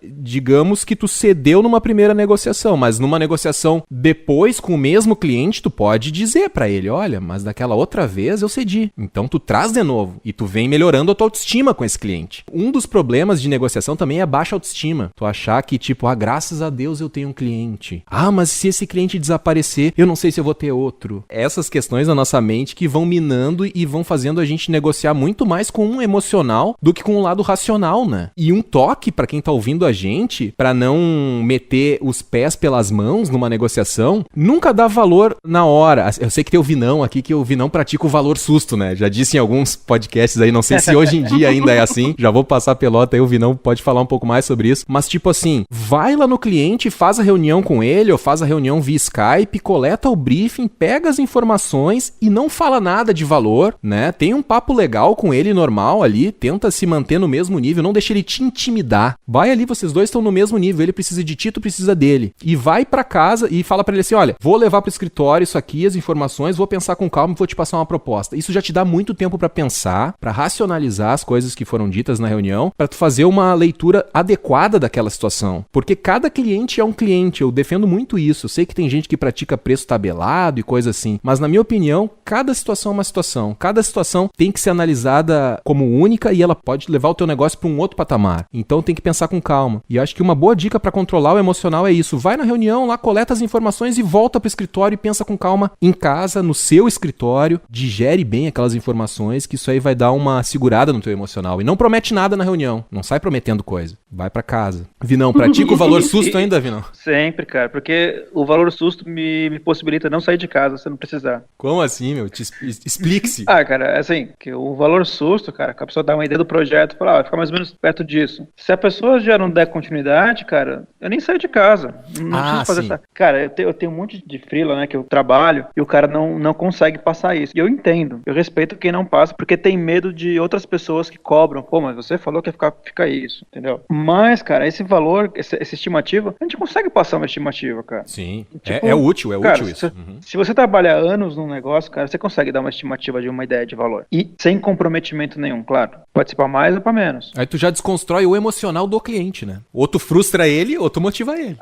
digamos que tu cedeu numa primeira negociação, mas numa negociação depois com o mesmo cliente, tu pode dizer pra ele, olha, mas daquela outra vez eu cedi, então tu traz de novo e tu vem melhorando a tua autoestima com esse cliente. Um dos problemas de negociação também é a baixa autoestima, tu achar que tipo, graças a Deus eu tenho um cliente, mas se esse cliente desaparecer, eu não sei se eu vou ter outro. Essas questões na nossa mente que vão minando e vão fazendo a gente negociar muito mais com um emocional do que com um lado racional, né? E um toque pra quem tá ouvindo a gente, pra não meter os pés pelas mãos numa negociação, nunca dá valor na hora. Eu sei que tem o Vinão aqui, que o Vinão pratica o valor susto, né? Já disse em alguns podcasts aí, não sei se hoje em dia ainda é assim, já vou passar a pelota aí, o Vinão pode falar um pouco mais sobre isso, mas tipo assim, vai lá no cliente, faz a reunião com ele, ou faz a reunião via Skype, coleta o briefing, pega as informações e não fala nada de valor, né? Tem um papo legal com ele normal ali, tenta se manter no mesmo nível, não deixa ele te intimidar. Vai ali, vocês dois estão no mesmo nível, ele precisa de ti, tu precisa dele. E vai pra casa e fala pra ele assim, olha, vou levar pro escritório isso aqui, as informações, vou pensar com calma e vou te passar uma proposta. Isso já te dá muito tempo pra pensar, pra racionalizar as coisas que foram ditas na reunião, pra tu fazer uma leitura adequada daquela situação. Porque cada cliente é um cliente, eu defendo muito isso. Eu sei que tem gente que pratica preço tabelado e coisa assim, mas na minha opinião, cada situação é uma situação. Cada situação tem que ser analisada como única e ela pode levar o teu negócio pra um outro patamar. Então tem que pensar com calma. E acho que uma boa dica pra controlar o emocional é isso. Vai na reunião, lá coleta as informações e volta pro escritório e pensa com calma em casa, no seu escritório. Digere bem aquelas informações, que isso aí vai dar uma segurada no teu emocional. E não promete nada na reunião. Não sai prometendo coisa. Vai pra casa. Vinão, pratica o valor susto ainda, Vinão? Sempre, cara. Porque o valor susto me possibilita não sair de casa se eu não precisar. Como assim, meu? Explique-se. Cara, é assim, que o valor susto, cara, que a pessoa dá uma ideia do projeto e fala, vai ficar mais ou menos perto disso. Se a pessoa já não der continuidade, cara, eu nem saio de casa. Não preciso fazer essa. Cara, eu tenho um monte de freela, né, que eu trabalho e o cara não consegue passar isso. E eu entendo. Eu respeito quem não passa, porque tem medo de outras pessoas que cobram. Pô, mas você falou que fica isso, entendeu? Mas, cara, esse valor, essa estimativa, a gente consegue passar uma estimativa, cara. Sim. Tipo, é útil, cara, útil isso. Se você trabalha anos num negócio, cara, você consegue dar uma estimativa de uma ideia de valor. E sem comprometimento nenhum, claro. Pode ser pra mais ou pra menos. Aí tu já desconstrói o emocional do cliente, né? Ou tu frustra ele, ou tu motiva ele.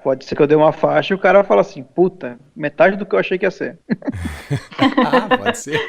Pode ser que eu dê uma faixa e o cara fala assim, puta, metade do que eu achei que ia ser. Pode ser.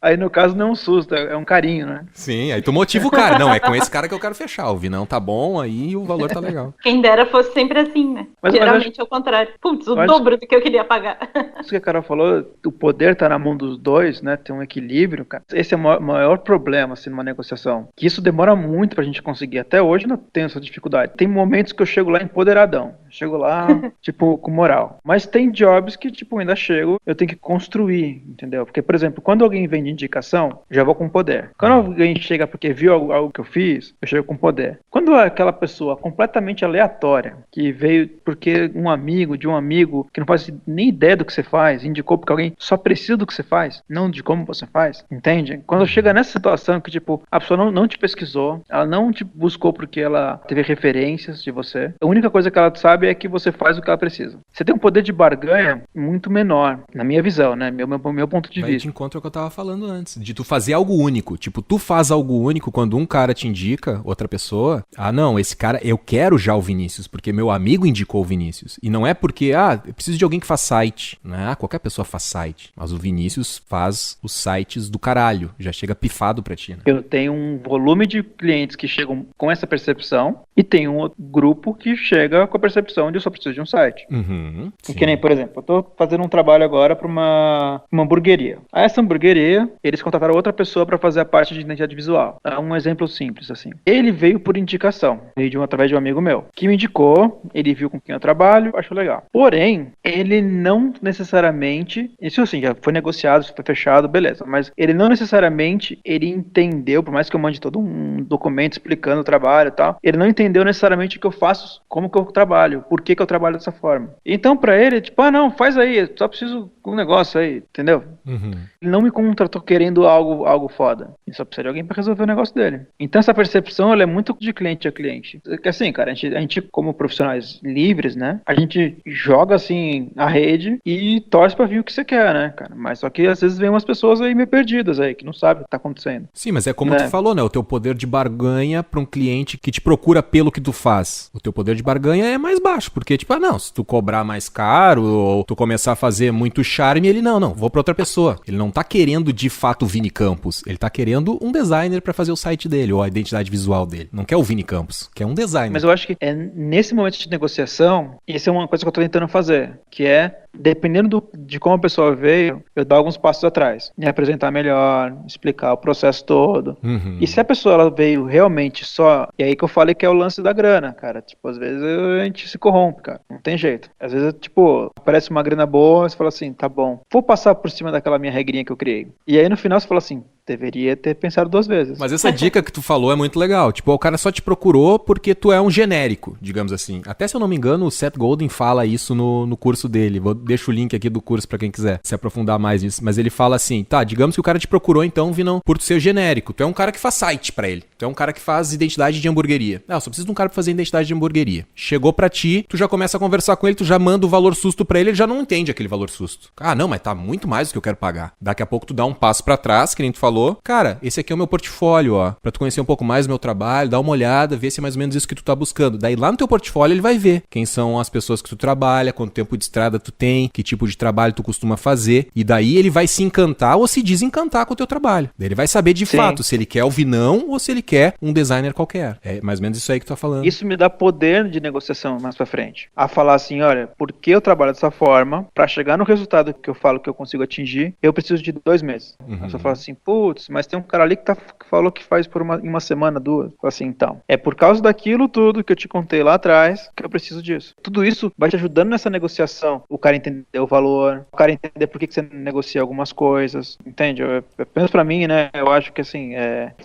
Aí no caso não é um susto, é um carinho, né? Sim, aí tu motiva o cara. Não, é com esse cara que eu quero fechar. O Vinão tá bom, aí o valor tá legal. Quem dera fosse sempre assim, né? Geralmente é o contrário. Putz, o dobro do que eu queria pagar. Isso que a Carol falou, o poder tá na mão dos dois, né? Tem um equilíbrio, cara. Esse é o maior problema, assim, numa negociação. Que isso demora muito pra gente conseguir. Até hoje não tenho essa dificuldade. Tem momentos que eu chego lá empoderadão. Chego lá, tipo, com moral. Mas tem jobs que, tipo, ainda chego, eu tenho que construir, entendeu? Porque, por exemplo, quando alguém vem de indicação, já vou com poder. Quando alguém chega porque viu algo que eu fiz, eu chego com poder. Quando é aquela pessoa completamente aleatória, que veio porque um amigo de um amigo, que não faz nem ideia do que você faz, indicou porque alguém só precisa do que você faz, não de como você faz, entende? Quando chega nessa situação que, tipo, a pessoa não te pesquisou, ela não te buscou porque ela teve referências de você, a única coisa que ela sabe sabe é que você faz o que ela precisa. Você tem um poder de barganha muito menor, na minha visão, né? Meu ponto de Vai vista. de encontro ao que eu tava falando antes, de tu fazer algo único. Tipo, tu faz algo único quando um cara te indica, outra pessoa. Ah, não, esse cara, eu quero já o Vinícius, porque meu amigo indicou o Vinícius. E não é porque, eu preciso de alguém que faz site. Né? Qualquer pessoa faz site. Mas o Vinícius faz os sites do caralho. Já chega pifado pra ti, né? Eu tenho um volume de clientes que chegam com essa percepção e tem um outro grupo que chega com a percepção de eu só preciso de um site. Uhum, Que nem, por exemplo, eu tô fazendo um trabalho agora para uma hamburgueria. A essa hamburgueria, eles contrataram outra pessoa para fazer a parte de identidade visual. É um exemplo simples, assim. Ele veio por indicação, veio através de um amigo meu, que me indicou, ele viu com quem eu trabalho, achou legal. Porém, ele não necessariamente, isso assim, já foi negociado, foi fechado, beleza, mas ele não necessariamente, ele entendeu, por mais que eu mande todo um documento explicando o trabalho e tal, ele não entendeu necessariamente o que eu faço, como que eu trabalho, por que eu trabalho dessa forma. Então, pra ele, tipo, não, faz aí, só preciso um negócio aí, entendeu? Uhum. Ele não me contratou querendo algo foda. Ele só precisa de alguém pra resolver o negócio dele. Então, essa percepção, ela é muito de cliente a cliente. Porque assim, cara, a gente como profissionais livres, né, a gente joga, assim, a rede e torce pra vir o que você quer, né, cara? Mas só que, às vezes, vem umas pessoas aí meio perdidas aí, que não sabem o que tá acontecendo. Sim, mas é como tu falou, né? O teu poder de barganha pra um cliente que te procura pelo que tu faz. O teu poder de barganha é mais baixo, porque, tipo, não, se tu cobrar mais caro ou tu começar a fazer muito charme, ele não, vou pra outra pessoa. Ele não tá querendo, de fato, o Vini Campos. Ele tá querendo um designer pra fazer o site dele, ou a identidade visual dele. Não quer o Vini Campos, quer um designer. Mas eu acho que nesse momento de negociação, isso é uma coisa que eu tô tentando fazer, que é, dependendo de como a pessoa veio, eu dar alguns passos atrás. Me apresentar melhor, explicar o processo todo. Uhum. E se a pessoa ela veio realmente só... E aí que eu falei que é o lance da grana, cara. Tipo, às vezes a gente se corrompe, cara. Não tem jeito. Às vezes, tipo, aparece uma grana boa, você fala assim, tá bom, vou passar por cima daquela minha regrinha que eu criei. E aí no final você fala assim, deveria ter pensado 2 vezes. Mas essa dica que tu falou é muito legal. Tipo, o cara só te procurou porque tu é um genérico, digamos assim. Até se eu não me engano, o Seth Godin fala isso no curso dele. Deixo o link aqui do curso pra quem quiser se aprofundar mais nisso. Mas ele fala assim, tá, digamos que o cara te procurou então, Vinão, por tu ser genérico. Tu é um cara que faz site pra ele. Tu é um cara que faz identidade de hamburgueria. Eu só preciso de um cara pra fazer identidade de hamburgueria. Chegou pra ti, tu já começa a conversar com ele, tu já manda o valor susto pra ele já não entende aquele valor susto. Não, mas tá muito mais do que eu quero pagar. Daqui a pouco tu dá um passo pra trás, que nem tu falou. Cara, esse aqui é o meu portfólio, ó. Pra tu conhecer um pouco mais do meu trabalho, dá uma olhada, ver se é mais ou menos isso que tu tá buscando. Daí lá no teu portfólio ele vai ver quem são as pessoas que tu trabalha, quanto tempo de estrada tu tem, que tipo de trabalho tu costuma fazer. E daí ele vai se encantar ou se desencantar com o teu trabalho. Daí ele vai saber de fato se ele quer o Vinão ou se ele quer um designer qualquer. É mais ou menos isso aí que tu tá falando. Isso me dá poder de negociação mais pra frente. A falar assim, olha, porque eu trabalho dessa forma, pra chegar no resultado que eu falo que eu consigo atingir, eu preciso de 2 meses. Uhum. Aí você fala assim, putz, mas tem um cara ali que falou que faz em uma semana, 2. Fala assim, então, é por causa daquilo tudo que eu te contei lá atrás que eu preciso disso. Tudo isso vai te ajudando nessa negociação. O cara entender o valor, o cara entender por que você negocia algumas coisas, entende? Apenas pra mim, né, eu acho que assim,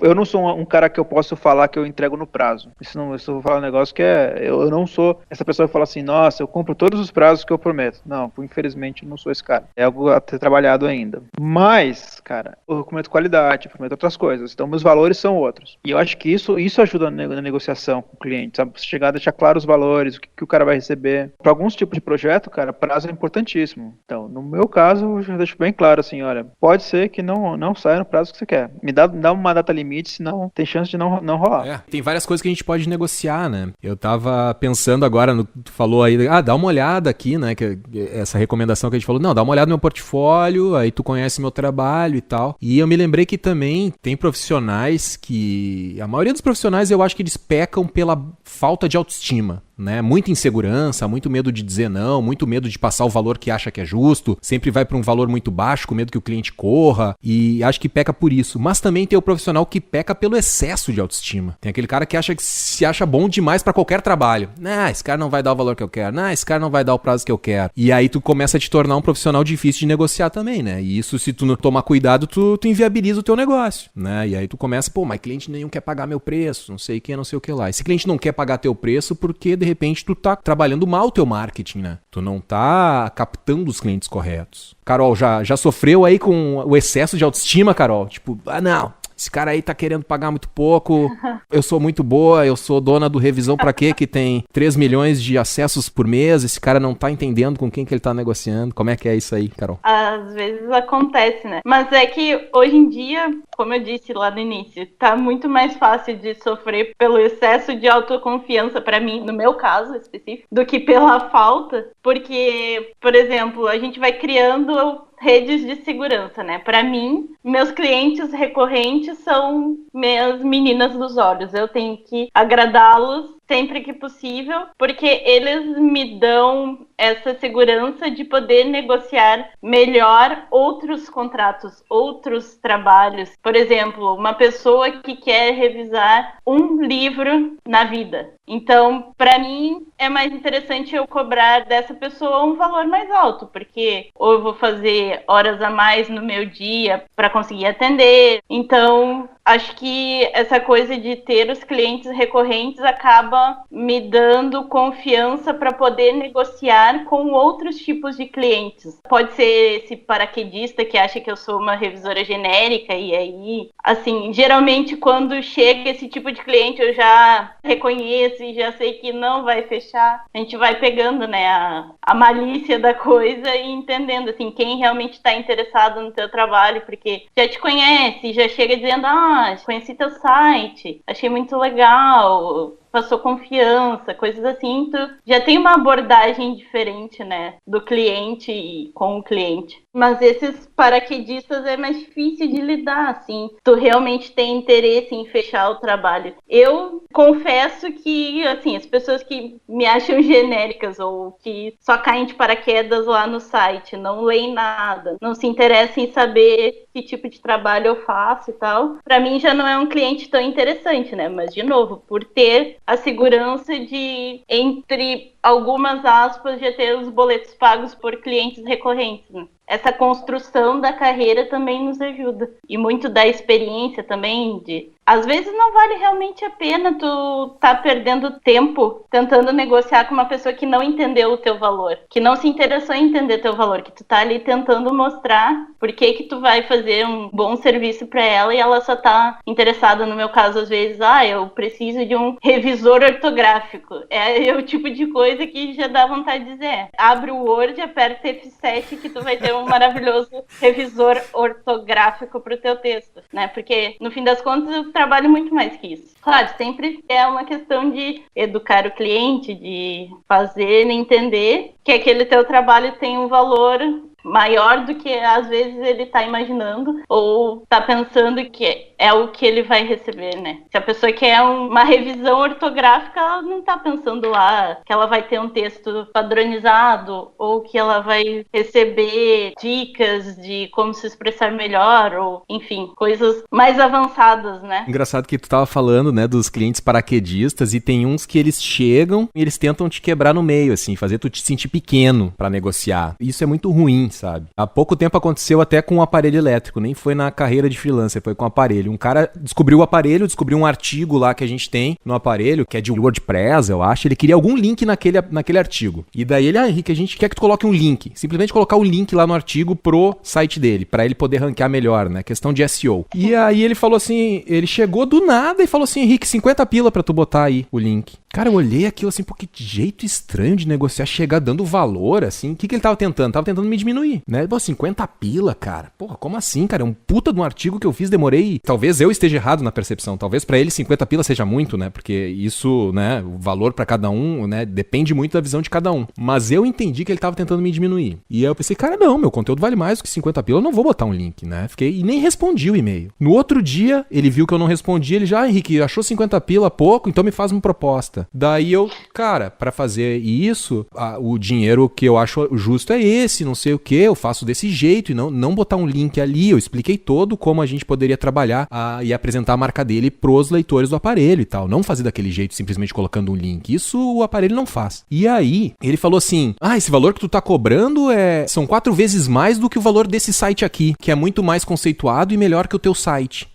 eu não sou um cara que eu posso falar que eu entrego no prazo. Isso eu vou falar um negócio que eu não sou essa pessoa que fala assim, nossa, eu cumpro todos os prazos que eu prometo. Não, infelizmente eu não sou esse cara. É algo a ter trabalhado ainda. Mas, cara, eu prometo qualidade, eu prometo outras coisas. Então, meus valores são outros. E eu acho que isso ajuda na negociação com o cliente, sabe? Você chegar a deixar claro os valores, o que o cara vai receber. Para alguns tipos de projeto, cara, prazo é importantíssimo. Então, no meu caso, eu já deixo bem claro assim, olha, pode ser que não saia no prazo que você quer. Me dá uma data limite, senão tem chance de não rolar. Tem várias coisas que a gente pode negociar, né? Eu tava pensando agora, tu falou aí, dá uma olhada aqui, né? Que essa recomendação que a gente falou, não, dá uma olhada no meu portfólio, aí tu conhece meu trabalho e tal. E eu me lembrei que também tem profissionais que... A maioria dos profissionais eu acho que eles pecam pela falta de autoestima. Né? Muita insegurança, muito medo de dizer não, muito medo de passar o valor que acha que é justo, sempre vai para um valor muito baixo, com medo que o cliente corra, e acho que peca por isso. Mas também tem o profissional que peca pelo excesso de autoestima. Tem aquele cara que se acha bom demais para qualquer trabalho. Esse cara não vai dar o valor que eu quero, esse cara não vai dar o prazo que eu quero. E aí tu começa a te tornar um profissional difícil de negociar também, né? E isso, se tu não tomar cuidado, tu inviabiliza o teu negócio, né? E aí tu começa, mas cliente nenhum quer pagar meu preço, não sei o que lá. Esse cliente não quer pagar teu preço porque de repente tu tá trabalhando mal o teu marketing, né? Tu não tá captando os clientes corretos. Carol, já sofreu aí com o excesso de autoestima, Carol? Tipo, não, esse cara aí tá querendo pagar muito pouco, eu sou muito boa, eu sou dona do Revisão Pra Quê, que tem 3 milhões de acessos por mês, esse cara não tá entendendo com quem que ele tá negociando. Como é que é isso aí, Carol? Às vezes acontece, né? Mas é que hoje em dia, como eu disse lá no início, tá muito mais fácil de sofrer pelo excesso de autoconfiança, pra mim, no meu caso específico, do que pela falta, porque, por exemplo, a gente vai criando redes de segurança, né? Para mim, meus clientes recorrentes são minhas meninas dos olhos. Eu tenho que agradá-los sempre que possível, porque eles me dão essa segurança de poder negociar melhor outros contratos, outros trabalhos. Por exemplo, uma pessoa que quer revisar um livro na vida. Então, para mim, é mais interessante eu cobrar dessa pessoa um valor mais alto, porque ou eu vou fazer horas a mais no meu dia para conseguir atender. Então, acho que essa coisa de ter os clientes recorrentes acaba me dando confiança para poder negociar com outros tipos de clientes. Pode ser esse paraquedista que acha que eu sou uma revisora genérica e aí, assim, geralmente quando chega esse tipo de cliente eu já reconheço e já sei que não vai fechar. A gente vai pegando, né, a malícia da coisa e entendendo, assim, quem realmente está interessado no teu trabalho, porque já te conhece, já chega dizendo, conheci teu site, achei muito legal, passou confiança, coisas assim, tu já tem uma abordagem diferente, né, do cliente e com o cliente. Mas esses paraquedistas é mais difícil de lidar, assim, tu realmente tem interesse em fechar o trabalho. Eu confesso que, assim, as pessoas que me acham genéricas ou que só caem de paraquedas lá no site, não leem nada, não se interessam em saber que tipo de trabalho eu faço e tal, pra mim já não é um cliente tão interessante, né, mas de novo, por ter a segurança de, entre algumas aspas, já ter os boletos pagos por clientes recorrentes, né? Essa construção da carreira também nos ajuda. E muito da experiência também de... Às vezes não vale realmente a pena tu tá perdendo tempo tentando negociar com uma pessoa que não entendeu o teu valor, que não se interessou em entender teu valor, que tu tá ali tentando mostrar por que tu vai fazer um bom serviço para ela e ela só tá interessada, no meu caso, às vezes, eu preciso de um revisor ortográfico. É o tipo de coisa que já dá vontade de dizer. Abre o Word, aperta F7 que tu vai ter um maravilhoso revisor ortográfico pro teu texto, né? Porque, no fim das contas, eu trabalho muito mais que isso. Claro, sempre é uma questão de educar o cliente, de fazer ele entender que aquele teu trabalho tem um valor maior do que às vezes ele tá imaginando ou tá pensando que é o que ele vai receber, né? Se a pessoa quer uma revisão ortográfica, ela não tá pensando lá que ela vai ter um texto padronizado ou que ela vai receber dicas de como se expressar melhor ou, enfim, coisas mais avançadas, né? Engraçado que tu tava falando, né, dos clientes paraquedistas e tem uns que eles chegam e eles tentam te quebrar no meio, assim, fazer tu te sentir pequeno pra negociar. Isso é muito ruim, sabe? Há pouco tempo aconteceu até com um aparelho elétrico, nem foi na carreira de freelancer, foi com o aparelho. Um cara descobriu o aparelho, descobriu um artigo lá que a gente tem no aparelho, que é de WordPress, eu acho. Ele queria algum link naquele artigo. E daí ele, Henrique, a gente quer que tu coloque um link. Simplesmente colocar o link lá no artigo pro site dele, pra ele poder ranquear melhor, né? Questão de SEO. E aí ele falou assim, ele chegou do nada e falou assim, Henrique, 50 pila pra tu botar aí o link. Cara, eu olhei aquilo assim, pô, que jeito estranho de negociar, chegar dando valor, assim. O que ele tava tentando? Tava tentando me diminuir, né? Pô, 50 pila, cara. Porra, como assim, cara? É um puta de um artigo que eu fiz, demorei... Talvez eu esteja errado na percepção. Talvez pra ele 50 pila seja muito, né? Porque isso, né, o valor pra cada um, né, depende muito da visão de cada um. Mas eu entendi que ele tava tentando me diminuir. E aí eu pensei, cara, não, meu conteúdo vale mais do que 50 pila, eu não vou botar um link, né? Fiquei... E nem respondi o e-mail. No outro dia, ele viu que eu não respondi, ele já, Henrique, achou 50 pila pouco, então me faz uma proposta. Daí eu, cara, pra fazer isso, o dinheiro que eu acho justo é esse, não sei o que, eu faço desse jeito e não botar um link ali. Eu expliquei todo como a gente poderia trabalhar e apresentar a marca dele pros leitores do aparelho e tal. Não fazer daquele jeito, simplesmente colocando um link. Isso o aparelho não faz. E aí, ele falou assim, esse valor que tu tá cobrando são 4 vezes mais do que o valor desse site aqui, que é muito mais conceituado e melhor que o teu site.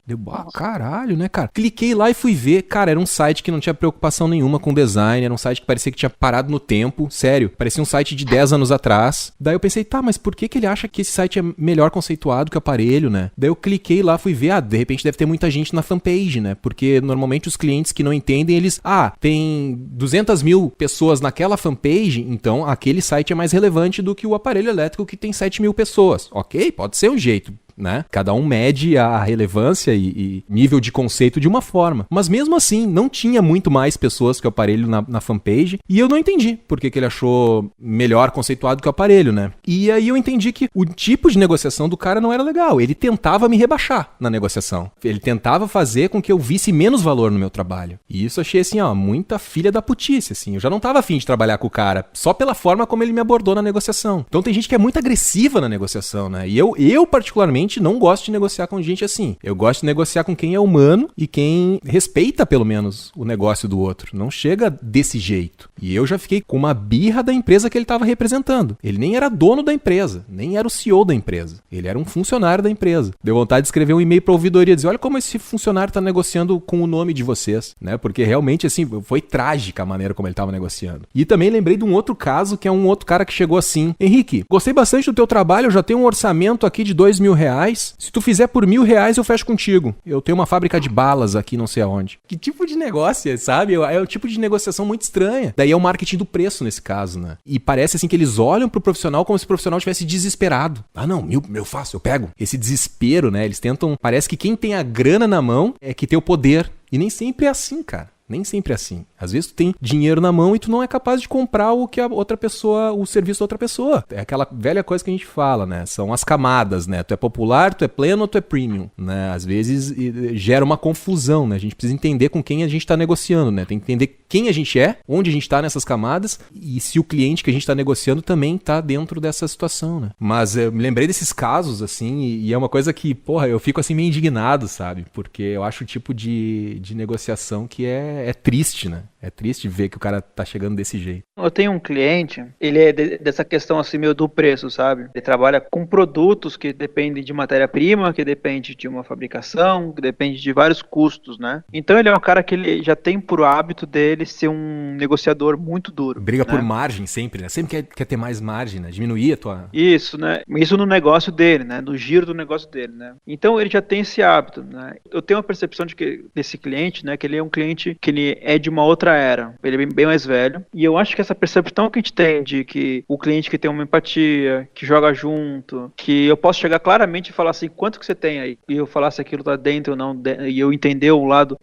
Caralho, né, cara? Cliquei lá e fui ver. Cara, era um site que não tinha preocupação nenhuma com design, era um site que parecia que tinha parado no tempo, sério. Parecia um site de 10 anos atrás. Daí eu pensei, tá, mas por que ele acha que esse site é melhor conceituado que o aparelho, né? Daí eu cliquei lá, fui ver, de repente deve ter muita gente na fanpage, né? Porque normalmente os clientes que não entendem, eles, tem 200 mil pessoas naquela fanpage, então aquele site é mais relevante do que o aparelho elétrico que tem 7 mil pessoas. Ok, pode ser um jeito, né? Cada um mede a relevância e nível de conceito de uma forma. Mas mesmo assim, não tinha muito mais pessoas que o aparelho na fanpage. E eu não entendi por que ele achou melhor conceituado que o aparelho, né? E aí eu entendi que o tipo de negociação do cara não era legal. Ele tentava me rebaixar na negociação. Ele tentava fazer com que eu visse menos valor no meu trabalho. E isso eu achei, assim, muita filha da putice, assim. Eu já não tava afim de trabalhar com o cara, só pela forma como ele me abordou na negociação. Então tem gente que é muito agressiva na negociação, né? E eu particularmente, não gosto de negociar com gente assim. Eu gosto de negociar com quem é humano e quem respeita, pelo menos, o negócio do outro. Não chega desse jeito. E eu já fiquei com uma birra da empresa que ele estava representando. Ele nem era dono da empresa, nem era o CEO da empresa. Ele era um funcionário da empresa. Deu vontade de escrever um e-mail para a ouvidoria, dizer, olha como esse funcionário está negociando com o nome de vocês, né? Porque realmente, assim, foi trágica a maneira como ele estava negociando. E também lembrei de um outro caso, que é um outro cara que chegou assim, Henrique, gostei bastante do teu trabalho, eu já tenho um orçamento aqui de R$2.000, se tu fizer por R$1.000, eu fecho contigo. Eu tenho uma fábrica de balas aqui, não sei aonde. Que tipo de negócio, sabe? É o tipo de negociação muito estranha. Daí é o marketing do preço nesse caso, né? E parece assim que eles olham pro profissional como se o profissional estivesse desesperado. Não, eu faço, eu pego. Esse desespero, né? Eles tentam... Parece que quem tem a grana na mão é que tem o poder. E nem sempre é assim, cara. Nem sempre é assim. Às vezes tu tem dinheiro na mão e tu não é capaz de comprar o que a outra pessoa, o serviço da outra pessoa. É aquela velha coisa que a gente fala, né? São as camadas, né? Tu é popular, tu é pleno ou tu é premium, né? Às vezes gera uma confusão, né? A gente precisa entender com quem a gente está negociando, né? Tem que entender quem a gente é, onde a gente está nessas camadas e se o cliente que a gente está negociando também está dentro dessa situação, né? Mas eu me lembrei desses casos, assim, e é uma coisa que, eu fico assim meio indignado, sabe? Porque eu acho o tipo de negociação que é triste, né? É triste ver que o cara tá chegando desse jeito. Eu tenho um cliente, ele é dessa questão assim meio do preço, sabe? Ele trabalha com produtos que dependem de matéria-prima, que depende de uma fabricação, que depende de vários custos, né? Então ele é um cara que ele já tem por hábito dele ser um negociador muito duro. Briga, né? Por margem sempre, né? Sempre quer ter mais margem, né? Diminuir a tua... Isso, né? Isso no negócio dele, né? No giro do negócio dele, né? Então ele já tem esse hábito, né? Eu tenho uma percepção de que desse cliente, né? Que ele é um cliente que ele é de uma outra era. Ele é bem mais velho. E eu acho que essa percepção que a gente tem de que o cliente que tem uma empatia, que joga junto, que eu posso chegar claramente e falar assim, quanto que você tem aí? E eu falar se aquilo tá dentro ou não, e eu entender o lado,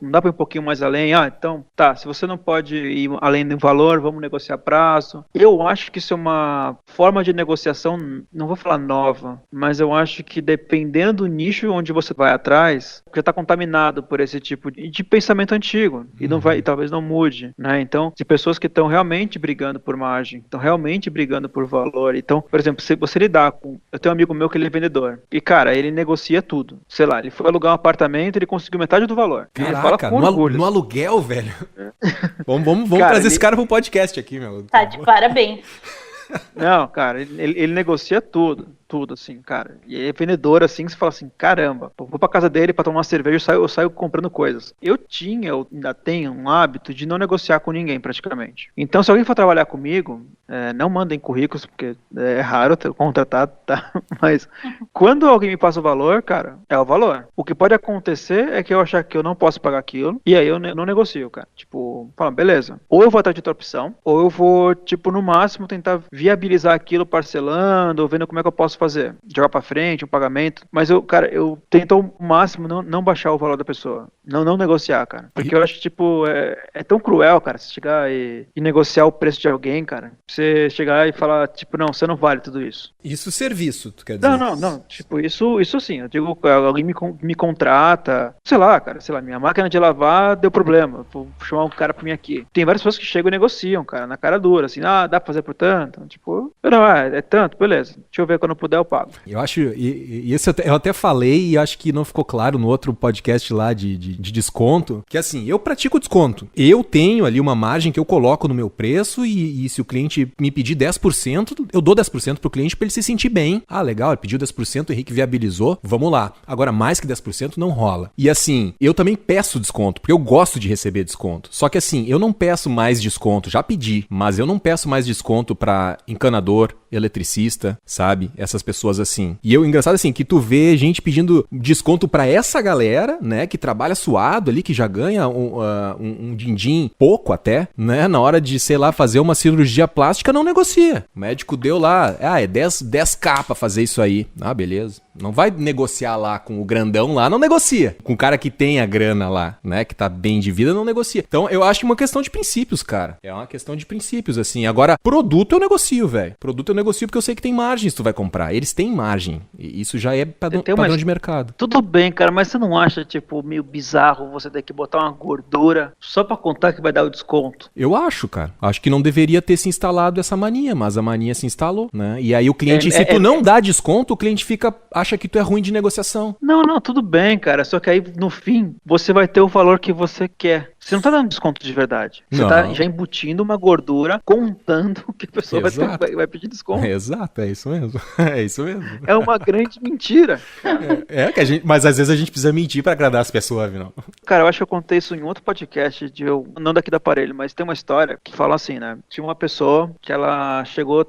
não dá pra ir um pouquinho mais além? Então, se você não pode ir além do valor, vamos negociar prazo. Eu acho que isso é uma forma de negociação, não vou falar nova, mas eu acho que dependendo do nicho onde você vai atrás, já tá contaminado por esse tipo de pensamento antigo, e não vai, e talvez não mude, né? Então, de pessoas que estão realmente brigando por margem, estão realmente brigando por valor. Então, por exemplo, se você lidar com... Eu tenho um amigo meu que ele é vendedor, e cara, ele negocia tudo. Sei lá, ele foi alugar um apartamento, ele conseguiu metade do valor. Caraca, ele fala com orgulho. No aluguel, velho? Vamos trazer esse cara pro podcast aqui, meu. Tá de parabéns. Não, cara, ele negocia tudo, assim, cara. E é vendedor, assim, que você fala assim, caramba, vou pra casa dele pra tomar uma cerveja, eu saio comprando coisas. Eu ainda tenho um hábito de não negociar com ninguém, praticamente. Então, se alguém for trabalhar comigo, não mandem currículos, porque é raro ter contratado, tá? Mas quando alguém me passa o valor, cara, é o valor. O que pode acontecer é que eu achar que eu não posso pagar aquilo, e aí eu não negocio, cara. Tipo, fala, beleza. Ou eu vou atrás de outra opção, ou eu vou, tipo, no máximo tentar viabilizar aquilo parcelando, ou vendo como é que eu posso fazer. Jogar pra frente, um pagamento. Mas eu tento ao máximo não baixar o valor da pessoa. Não negociar, cara. Porque eu acho que, tipo, é tão cruel, cara, você chegar e negociar o preço de alguém, cara. Você chegar e falar, tipo, não, você não vale tudo isso. Isso serviço, tu quer dizer? Não. Tipo, isso sim. Eu digo, alguém me contrata, sei lá, minha máquina de lavar deu problema. Vou chamar um cara pra mim aqui. Tem várias pessoas que chegam e negociam, cara, na cara dura, assim, dá pra fazer por tanto? Tipo, não, é tanto, beleza. Deixa eu ver quando eu puder, eu pago. Eu acho, e isso eu até falei e acho que não ficou claro no outro podcast lá de de desconto, que assim, eu pratico desconto. Eu tenho ali uma margem que eu coloco no meu preço e se o cliente me pedir 10%, eu dou 10% pro cliente pra ele se sentir bem. Ah, legal, ele pediu 10%, o Henrique viabilizou, vamos lá. Agora, mais que 10% não rola. E assim, eu também peço desconto, porque eu gosto de receber desconto. Só que assim, eu não peço mais desconto, já pedi, mas eu não peço mais desconto pra encanador, eletricista, sabe? Essas pessoas assim. E eu, engraçado assim, que tu vê gente pedindo desconto pra essa galera, né, que trabalha suado ali, que já ganha um din-din pouco até, né, na hora de, sei lá, fazer uma cirurgia plástica, não negocia. O médico deu lá, é 10k pra fazer isso aí. Ah, beleza. Não vai negociar lá com o grandão lá, não negocia. Com o cara que tem a grana lá, né, que tá bem de vida, não negocia. Então, eu acho que é uma questão de princípios, cara. É uma questão de princípios, assim. Agora, produto eu negocio, velho. Produto eu negocio porque eu sei que tem margem se tu vai comprar. Eles têm margem. E isso já é padrão de mercado. Tudo bem, cara, mas você não acha, tipo, meio bizarro você ter que botar uma gordura só pra contar que vai dar o desconto? Eu acho, cara. Acho que não deveria ter se instalado essa mania, mas a mania se instalou, né? E aí o cliente, se tu não dá desconto, o cliente acha que tu é ruim de negociação. Não, tudo bem, cara. Só que aí, no fim, você vai ter o valor que você quer. Você não tá dando desconto de verdade. Você tá já embutindo uma gordura, contando que a pessoa vai pedir desconto. Exato, é isso mesmo. É isso mesmo. É uma grande mentira. Mas às vezes a gente precisa mentir pra agradar as pessoas, afinal. Cara, eu acho que eu contei isso em outro podcast, não daqui do aparelho, mas tem uma história que fala assim, né? Tinha uma pessoa que ela chegou,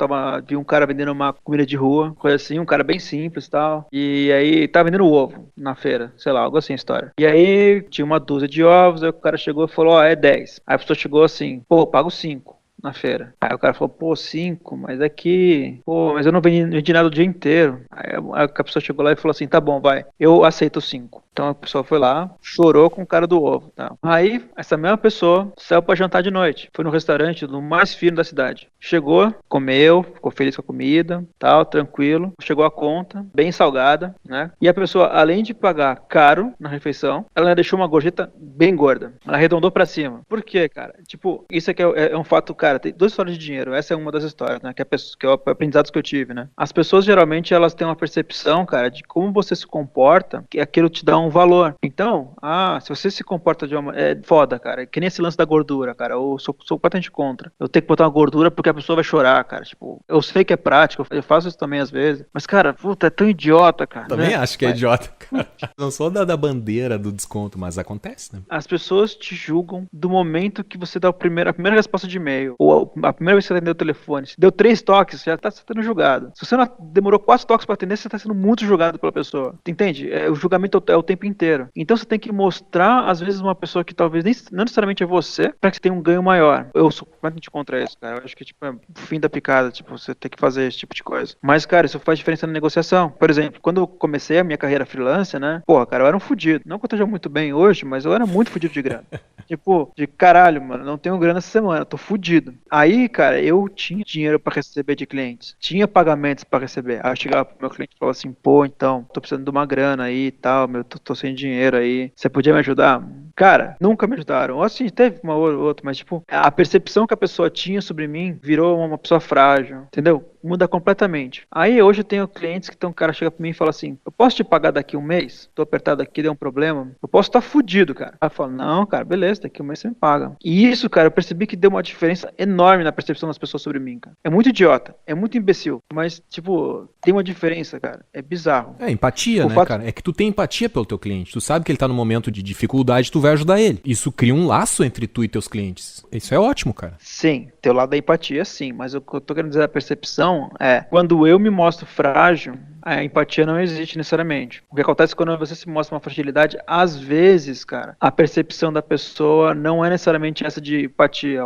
viu um cara vendendo uma comida de rua, coisa assim, um cara bem simples e tal. E aí tava vendendo ovo na feira, sei lá, algo assim a história. E aí tinha uma dúzia de ovos, aí o cara chegou e falou, é 10. Aí a pessoa chegou assim, pô, eu pago 5 na feira. Aí o cara falou, pô, 5, mas mas eu não vendi nada o dia inteiro. Aí a pessoa chegou lá e falou assim, tá bom, vai, eu aceito 5. Então a pessoa foi lá, chorou com o cara do ovo, tá? Aí, essa mesma pessoa saiu pra jantar de noite. Foi no restaurante do mais fino da cidade. Chegou, comeu, ficou feliz com a comida, tal, tranquilo. Chegou a conta, bem salgada, né? E a pessoa, além de pagar caro na refeição, ela deixou uma gorjeta bem gorda. Ela arredondou pra cima. Por quê, cara? Tipo, isso aqui é um fato, cara, tem 2 histórias de dinheiro. Essa é uma das histórias, né? Que é o aprendizado que eu tive, né? As pessoas, geralmente, elas têm uma percepção, cara, de como você se comporta, que aquilo te dá um valor. Então, se você se comporta de uma... É foda, cara. Que nem esse lance da gordura, cara. Eu sou completamente contra. Eu tenho que botar uma gordura porque a pessoa vai chorar, cara. Tipo, eu sei que é prático, eu faço isso também às vezes. Mas, cara, puta, é tão idiota, cara. Também né? acho que é idiota, cara. Não sou da bandeira do desconto, mas acontece, né? As pessoas te julgam do momento que você dá a primeira resposta de e-mail. Ou a primeira vez que você atendeu o telefone. Se deu 3 toques, já tá sendo julgado. Se você não demorou 4 toques pra atender, você tá sendo muito julgado pela pessoa. Entende? O julgamento é o tempo inteiro. Então você tem que mostrar, às vezes, uma pessoa que talvez não necessariamente é você, pra que você tenha um ganho maior. Eu sou completamente contra isso, cara. Eu acho que, tipo, é o fim da picada, tipo, você tem que fazer esse tipo de coisa. Mas, cara, isso faz diferença na negociação. Por exemplo, quando eu comecei a minha carreira freelance, né? Porra, cara, eu era um fudido. Não que eu esteja muito bem hoje, mas eu era muito fudido de grana. Tipo, de caralho, mano, não tenho grana essa semana, tô fudido. Aí, cara, eu tinha dinheiro pra receber de clientes. Tinha pagamentos pra receber. Aí eu chegava pro meu cliente e falava assim, pô, então, tô precisando de uma grana aí e tal, tô sem dinheiro aí. Você podia me ajudar? Cara, nunca me ajudaram. Assim, teve uma ou outra, mas tipo, a percepção que a pessoa tinha sobre mim virou uma pessoa frágil, entendeu? Muda completamente. Aí hoje eu tenho clientes que o cara chega pra mim e fala assim, eu posso te pagar daqui um mês? Tô apertado aqui, deu um problema. Eu posso estar fudido, cara. Aí eu falo, não, cara, beleza, daqui um mês você me paga. E isso, cara, eu percebi que deu uma diferença enorme na percepção das pessoas sobre mim, cara. É muito idiota, é muito imbecil, mas, tipo, tem uma diferença, cara. É bizarro. É empatia, né, cara? É que tu tem empatia pelo teu cliente. Tu sabe que ele tá num momento de dificuldade, tu vai ajudar ele. Isso cria um laço entre tu e teus clientes. Isso é ótimo, cara. Sim, teu lado da empatia, sim, mas o que eu tô querendo dizer da percepção é, quando eu me mostro frágil, a empatia não existe necessariamente. O que acontece quando você se mostra uma fragilidade, às vezes, cara, a percepção da pessoa não é necessariamente essa de empatia, é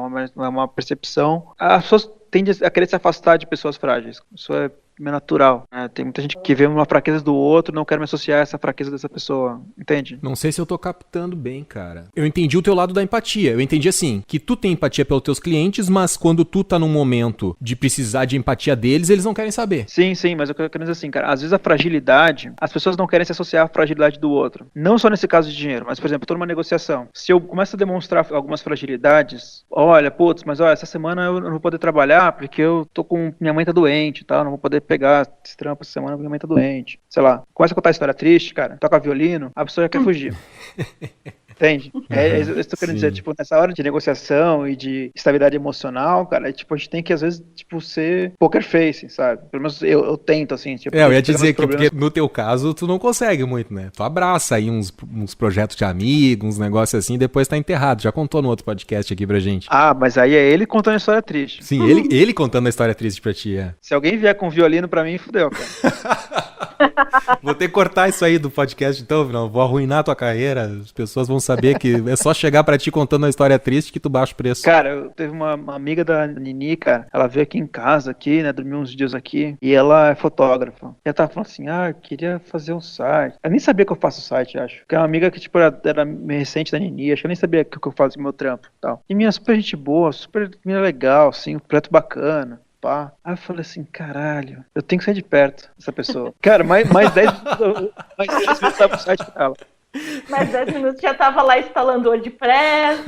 uma percepção... As pessoas tendem a querer se afastar de pessoas frágeis. Isso é natural. Tem muita gente que vê uma fraqueza do outro, não quer me associar a essa fraqueza dessa pessoa, entende? Não sei se eu tô captando bem, cara. Eu entendi o teu lado da empatia. Eu entendi assim, que tu tem empatia pelos teus clientes, mas quando tu tá num momento de precisar de empatia deles, eles não querem saber. Sim, mas eu quero dizer assim, cara, às vezes a fragilidade, as pessoas não querem se associar à fragilidade do outro. Não só nesse caso de dinheiro, mas, por exemplo, eu tô numa negociação. Se eu começo a demonstrar algumas fragilidades, olha, essa semana eu não vou poder trabalhar porque eu tô com... Minha mãe tá doente e tal, não vou poder pegar esse trampo essa semana porque minha mãe tá doente. Sei lá, começa a contar história triste, cara, toca violino, a pessoa já quer fugir. Entende? É isso que eu tô querendo dizer, Sim. tipo, nessa hora de negociação e de estabilidade emocional, cara, tipo, a gente tem que, às vezes, tipo, ser poker face, sabe? Pelo menos eu tento, assim, tipo, Eu ia pegar dizer nos que porque problemas. no teu caso tu não consegue muito, né? Tu abraça aí uns projetos de amigo, uns negócios assim, e depois tá enterrado. Já contou no outro podcast aqui pra gente. Ah, mas aí é ele contando a história triste. Sim, ele contando a história triste pra ti, é. Se alguém vier com violino pra mim, fudeu, cara. Vou ter que cortar isso aí do podcast, então, não. Vou arruinar a tua carreira. As pessoas vão saber que é só chegar pra ti contando uma história triste que tu baixa o preço. Cara, eu teve uma amiga da Nini, cara, ela veio aqui em casa, aqui, né, dormiu uns dias aqui, e ela é fotógrafa. E ela tava falando assim, eu queria fazer um site. Eu nem sabia que eu faço site, acho. Porque é uma amiga que, tipo, era meio recente da Nini, acho que eu nem sabia que eu faço meu trampo e tal. E minha super gente boa, super minha legal, assim, um projeto bacana. Pá. Aí eu falei assim, caralho, eu tenho que sair de perto dessa pessoa. Cara, mais 10 minutos eu tava no site com ela. Mais 10 minutos já tava lá instalando o WordPress,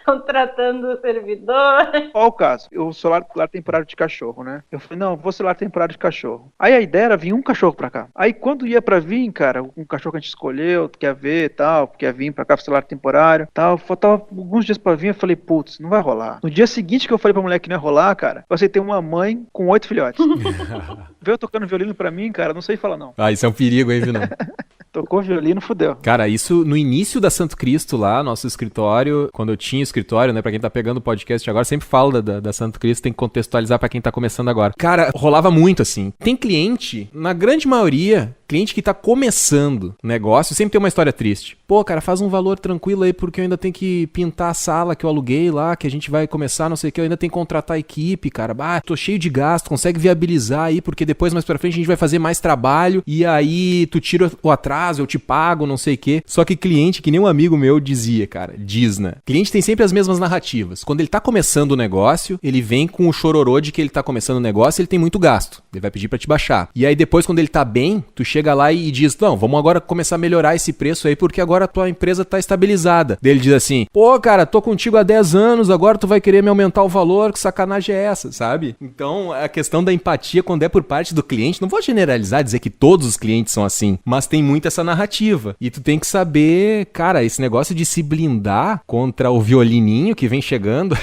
contratando o servidor. Qual o caso? O celular temporário de cachorro, né? Eu falei, não, vou celular temporário de cachorro. Aí a ideia era vir um cachorro pra cá. Aí quando ia pra vir, cara, um cachorro que a gente escolheu, quer ver e tal, quer vir pra cá pro celular temporário tal, faltava alguns dias pra vir, eu falei, putz, não vai rolar. No dia seguinte que eu falei pra mulher que não ia rolar, cara, eu aceitei uma mãe com 8 filhotes. Veio tocando violino pra mim, cara, não sei falar não. Ah, isso é um perigo, hein, Vinão? Tocou violino, fudeu. Cara, isso no início da Santo Cristo lá, nosso escritório, quando eu tinha escritório, né, pra quem tá pegando o podcast agora, sempre falo da Santo Cristo, tem que contextualizar pra quem tá começando agora. Cara, rolava muito assim. Tem cliente, na grande maioria, cliente que tá começando negócio, sempre tem uma história triste. Pô, cara, faz um valor tranquilo aí, porque eu ainda tenho que pintar a sala que eu aluguei lá, que a gente vai começar, não sei o que, eu ainda tenho que contratar a equipe, cara. Bah, tô cheio de gasto, consegue viabilizar aí, porque depois, mais pra frente, a gente vai fazer mais trabalho, e aí tu tira o atraso, eu te pago, não sei o que. Só que cliente, que nem um amigo meu dizia, cara, diz, né? Cliente tem sempre as mesmas narrativas. Quando ele tá começando o negócio, ele vem com o chororô de que ele tá começando o negócio, ele tem muito gasto. Ele vai pedir pra te baixar. E aí depois, quando ele tá bem, tu chega lá e diz, não, vamos agora começar a melhorar esse preço aí, porque agora a tua empresa tá estabilizada. Daí ele diz assim, pô, cara, tô contigo há 10 anos, agora tu vai querer me aumentar o valor, que sacanagem é essa, sabe? Então, a questão da empatia, quando é por parte do cliente, não vou generalizar, dizer que todos os clientes são assim, mas tem muito essa narrativa. E tu tem que saber, cara, esse negócio de se blindar contra o violininho que vem chegando,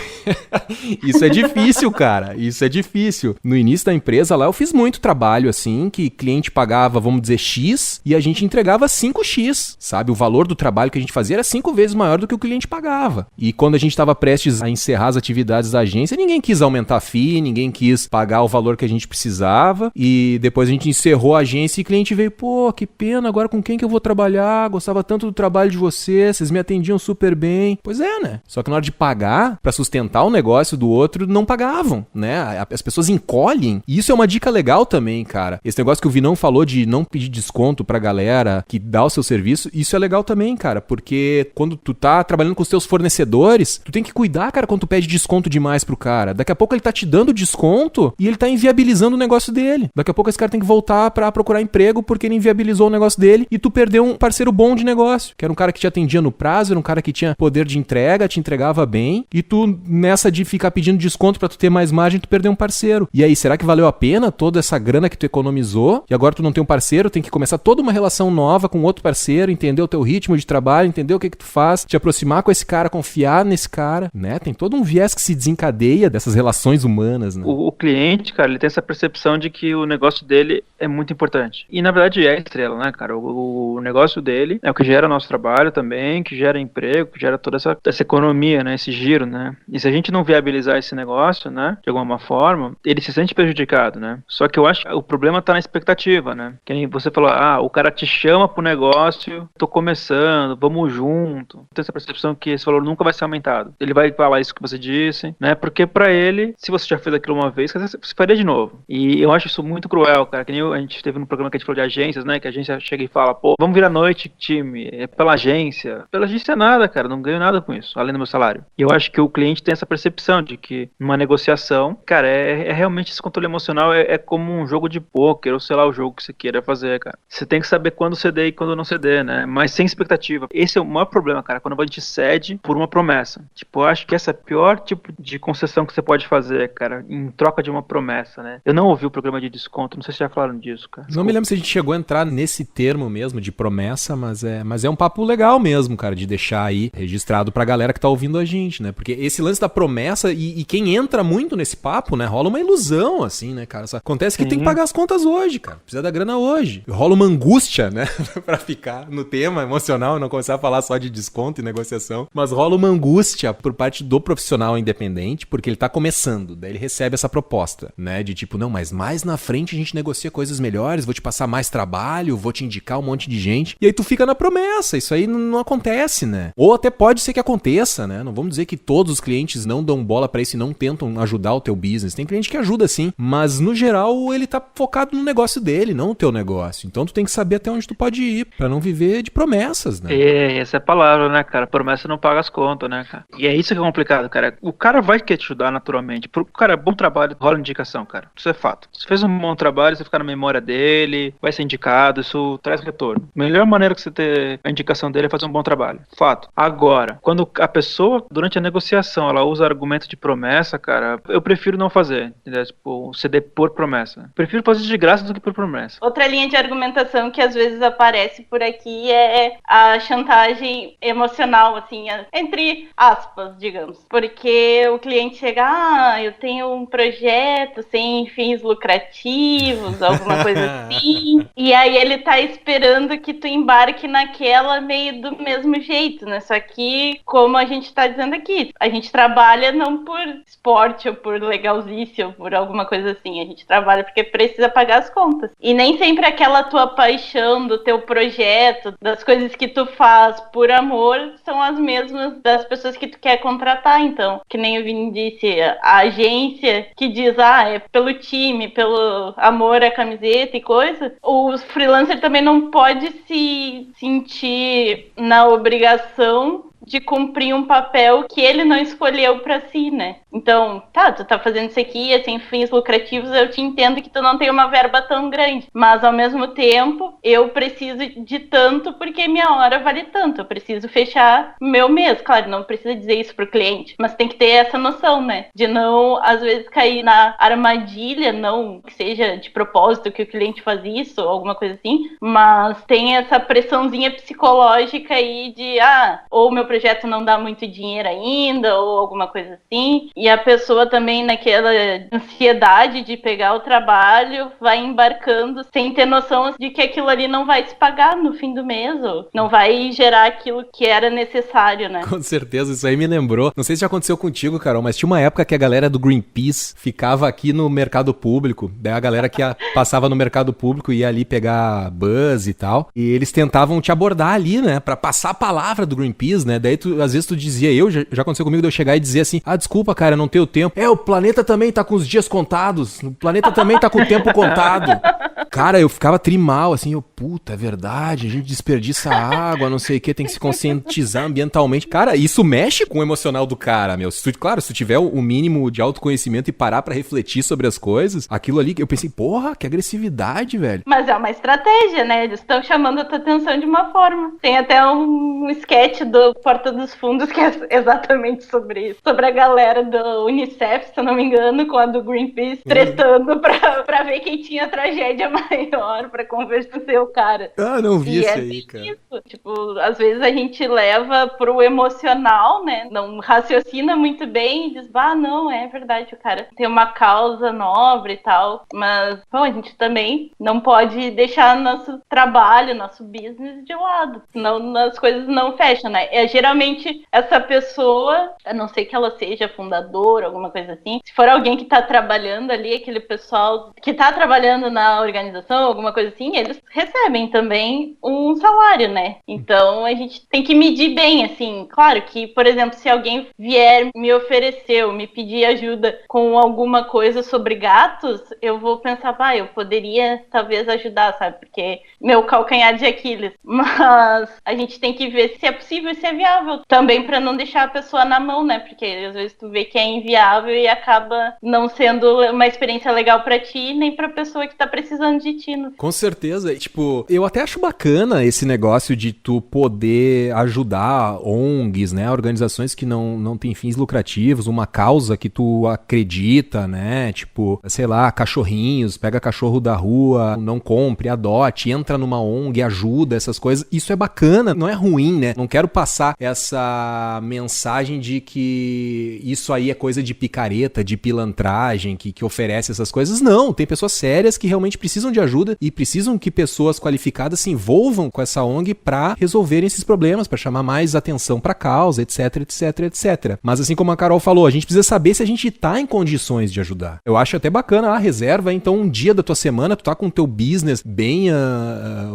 isso é difícil, cara, isso é difícil. No início da empresa lá, eu fiz muito trabalho, assim, que cliente pagava, vamos dizer, X, e a gente entregava 5X, sabe? O valor do trabalho que a gente fazia era 5 vezes maior do que o cliente pagava. E quando a gente estava prestes a encerrar as atividades da agência, ninguém quis aumentar a FII, ninguém quis pagar o valor que a gente precisava, e depois a gente encerrou a agência e o cliente veio, pô, que pena, agora com quem que eu vou trabalhar? Gostava tanto do trabalho de vocês me atendiam super bem. Pois é, né? Só que na hora de pagar, pra sustentar o negócio do outro, não pagavam, né? As pessoas encolhem, e isso é uma dica legal também, cara. Esse negócio que o Vinão falou de não pedir desconto pra galera que dá o seu serviço, isso é legal também, cara, porque quando tu tá trabalhando com os teus fornecedores, tu tem que cuidar, cara, quando tu pede desconto demais pro cara. Daqui a pouco ele tá te dando desconto e ele tá inviabilizando o negócio dele. Daqui a pouco esse cara tem que voltar pra procurar emprego porque ele inviabilizou o negócio dele e tu perdeu um parceiro bom de negócio, que era um cara que te atendia no prazo, era um cara que tinha poder de entrega, te entregava bem, e tu, nessa de ficar pedindo desconto pra tu ter mais margem, tu perdeu um parceiro. E aí, será que valeu a pena toda essa grana que tu economizou e agora tu não tem um parceiro, tem que começar toda uma relação nova com outro parceiro, entender o teu ritmo de trabalho, entender o que tu faz, te aproximar com esse cara, confiar nesse cara, né? Tem todo um viés que se desencadeia dessas relações humanas, né? O cliente, cara, ele tem essa percepção de que o negócio dele é muito importante. E na verdade é a estrela, né, cara? O negócio dele é o que gera nosso trabalho também, que gera emprego, que gera toda essa economia, né? Esse giro, né? E se a gente não viabilizar esse negócio, né? De alguma forma, ele se sente prejudicado, né? Só que eu acho que o problema tá na expectativa, né? Que nem você falou, o cara te chama pro negócio, tô começando, vamos junto. Tem essa percepção que esse valor nunca vai ser aumentado. Ele vai falar isso que você disse, né? Porque pra ele, se você já fez aquilo uma vez, você faria de novo. E eu acho isso muito cruel, cara. Que nem a gente teve no programa que a gente falou de agências, né? Que a agência chega e fala, pô, vamos vir à noite, time, é pela agência. Pela agência é nada, cara, não ganho nada com isso, além do meu salário. E eu acho que o cliente tem essa percepção de que numa negociação, cara, é realmente esse controle emocional é como um jogo de pôquer, ou sei lá, o jogo que você queira fazer, cara. Você tem que saber quando ceder e quando não ceder, né? Mas sem expectativa. Esse é o maior problema, cara, quando a gente cede por uma promessa. Tipo, eu acho que essa é a pior tipo de concessão que você pode fazer, cara, em troca de uma promessa, né? Eu não ouvi o programa de desconto, não sei se já falaram disso, cara. Não me lembro se a gente chegou a entrar nesse termo mesmo de promessa, mas é um papo legal mesmo, cara, de deixar aí registrado pra galera que tá ouvindo a gente, né? Porque esse lance da promessa e quem entra muito nesse papo, né? Rola uma ilusão, assim, né, cara? Só acontece que tem que pagar as contas hoje, cara. Precisa da grana hoje. Rola uma angústia, né? Pra ficar no tema emocional, não começar a falar só de desconto e negociação. Mas rola uma angústia por parte do profissional independente, porque ele tá começando. Daí ele recebe essa proposta, né? De tipo, não, mas mais na frente a gente negocia coisas melhores, vou te passar mais trabalho, vou te indicar um monte de gente. E aí tu fica na promessa. Isso aí não acontece, né? Ou até pode ser que aconteça, né? Não vamos dizer que todos os clientes não dão bola pra isso e não tentam ajudar o teu business. Tem cliente que ajuda sim, mas no geral ele tá focado no negócio dele, não no teu negócio. Então tu tem que saber até onde tu pode ir pra não viver de promessas, né? Essa é a palavra, né, cara? Promessa não paga as contas, né, cara? E é isso que é complicado, cara. O cara vai querer te ajudar naturalmente. Pro cara, bom trabalho, rola indicação, cara. Isso é fato. Se fez um bom trabalho, você fica na memória dele, vai ser indicado, isso traz retorno. A melhor maneira que você ter a indicação dele é fazer um bom trabalho. Fato. Agora, quando a pessoa, durante a negociação, ela usa argumento de promessa, cara, eu prefiro não fazer, entendeu? Tipo, ceder por promessa. Prefiro fazer de graça do que por promessa. Outra linha de argumentação que às vezes aparece por aqui é a chantagem emocional, assim, entre aspas, digamos. Porque o cliente chega, eu tenho um projeto sem fins lucrativos, alguma coisa assim, e aí ele tá esperando que tu embarque naquela meio do mesmo jeito, né? Só que, como a gente tá dizendo aqui, a gente trabalha não por esporte ou por legalzice ou por alguma coisa assim, a gente trabalha porque precisa pagar as contas. E nem sempre aquela tua paixão do teu projeto, das coisas que tu faz por amor, são as mesmas das pessoas que tu quer contratar. Então, que nem o Vini disse, a agência que diz, é pelo time, pelo amor à camiseta e coisa, o freelancer também não pode se sentir na obrigação de cumprir um papel que ele não escolheu pra si, né? Então, tu tá fazendo isso aqui, é sem fins lucrativos, eu te entendo que tu não tem uma verba tão grande, mas ao mesmo tempo, eu preciso de tanto porque minha hora vale tanto, eu preciso fechar meu mês. Claro, não precisa dizer isso pro cliente, mas tem que ter essa noção, né? De não, às vezes, cair na armadilha, não que seja de propósito que o cliente faz isso, ou alguma coisa assim, mas tem essa pressãozinha psicológica aí de, ou meu projeto não dá muito dinheiro ainda, ou alguma coisa assim, e a pessoa também naquela ansiedade de pegar o trabalho vai embarcando sem ter noção de que aquilo ali não vai se pagar no fim do mês, ou não vai gerar aquilo que era necessário, né? Com certeza, isso aí me lembrou, não sei se já aconteceu contigo, Carol, mas tinha uma época que a galera do Greenpeace ficava aqui no mercado público, daí a galera que passava no mercado público ia ali pegar buzz e tal, e eles tentavam te abordar ali, né, pra passar a palavra do Greenpeace, né? Daí às vezes tu dizia, já aconteceu comigo de eu chegar e dizer assim, desculpa, cara, não tenho tempo. O planeta também tá com os dias contados, o planeta também tá com o tempo contado. Cara, eu ficava trimal, assim, puta, é verdade, a gente desperdiça água, não sei o que, tem que se conscientizar ambientalmente. Cara, isso mexe com o emocional do cara, meu. Se tu tiver o mínimo de autoconhecimento e parar pra refletir sobre as coisas, aquilo ali, eu pensei, porra, que agressividade, velho. Mas é uma estratégia, né? Eles estão chamando a tua atenção de uma forma. Tem até um sketch do Porta dos Fundos que é exatamente sobre isso. Sobre a galera do Unicef, se eu não me engano, com a do Greenpeace, tretando pra ver quem tinha tragédia maior, pra convencer o cara. Não vi isso aí, cara. Isso. Tipo, às vezes a gente leva pro emocional, né? Não raciocina muito bem e diz, não, é verdade, o cara tem uma causa nobre e tal. Mas, bom, a gente também não pode deixar nosso trabalho, nosso business de lado. Senão as coisas não fecham, né? Geralmente, essa pessoa, a não ser que ela seja fundadora, alguma coisa assim, se for alguém que tá trabalhando ali, aquele pessoal que tá trabalhando na organização, alguma coisa assim, eles recebem também um salário, né? Então a gente tem que medir bem, assim. Claro que, por exemplo, se alguém vier me oferecer ou me pedir ajuda com alguma coisa sobre gatos, eu vou pensar, eu poderia talvez ajudar, sabe? Porque meu calcanhar de Aquiles. Mas a gente tem que ver se é possível e se é viável. Também para não deixar a pessoa na mão, né? Porque às vezes tu vê que é inviável e acaba não sendo uma experiência legal para ti, nem pra pessoa que tá precisando de ti. Com certeza. Tipo, eu até acho bacana esse negócio de tu poder ajudar ONGs, né? Organizações que não têm fins lucrativos, uma causa que tu acredita, né? Tipo, sei lá, cachorrinhos, pega cachorro da rua, não compre, adote, entra numa ONG, ajuda, essas coisas. Isso é bacana, não é ruim, né? Não quero passar essa mensagem de que isso aí é coisa de picareta, de pilantragem, que oferece essas coisas. Não, tem pessoas sérias que realmente precisam de ajuda e precisam que pessoas qualificadas se envolvam com essa ONG para resolverem esses problemas, para chamar mais atenção para a causa, etc, etc, etc. Mas assim como a Carol falou, a gente precisa saber se a gente tá em condições de ajudar. Eu acho até bacana, reserva então um dia da tua semana, tu tá com o teu business bem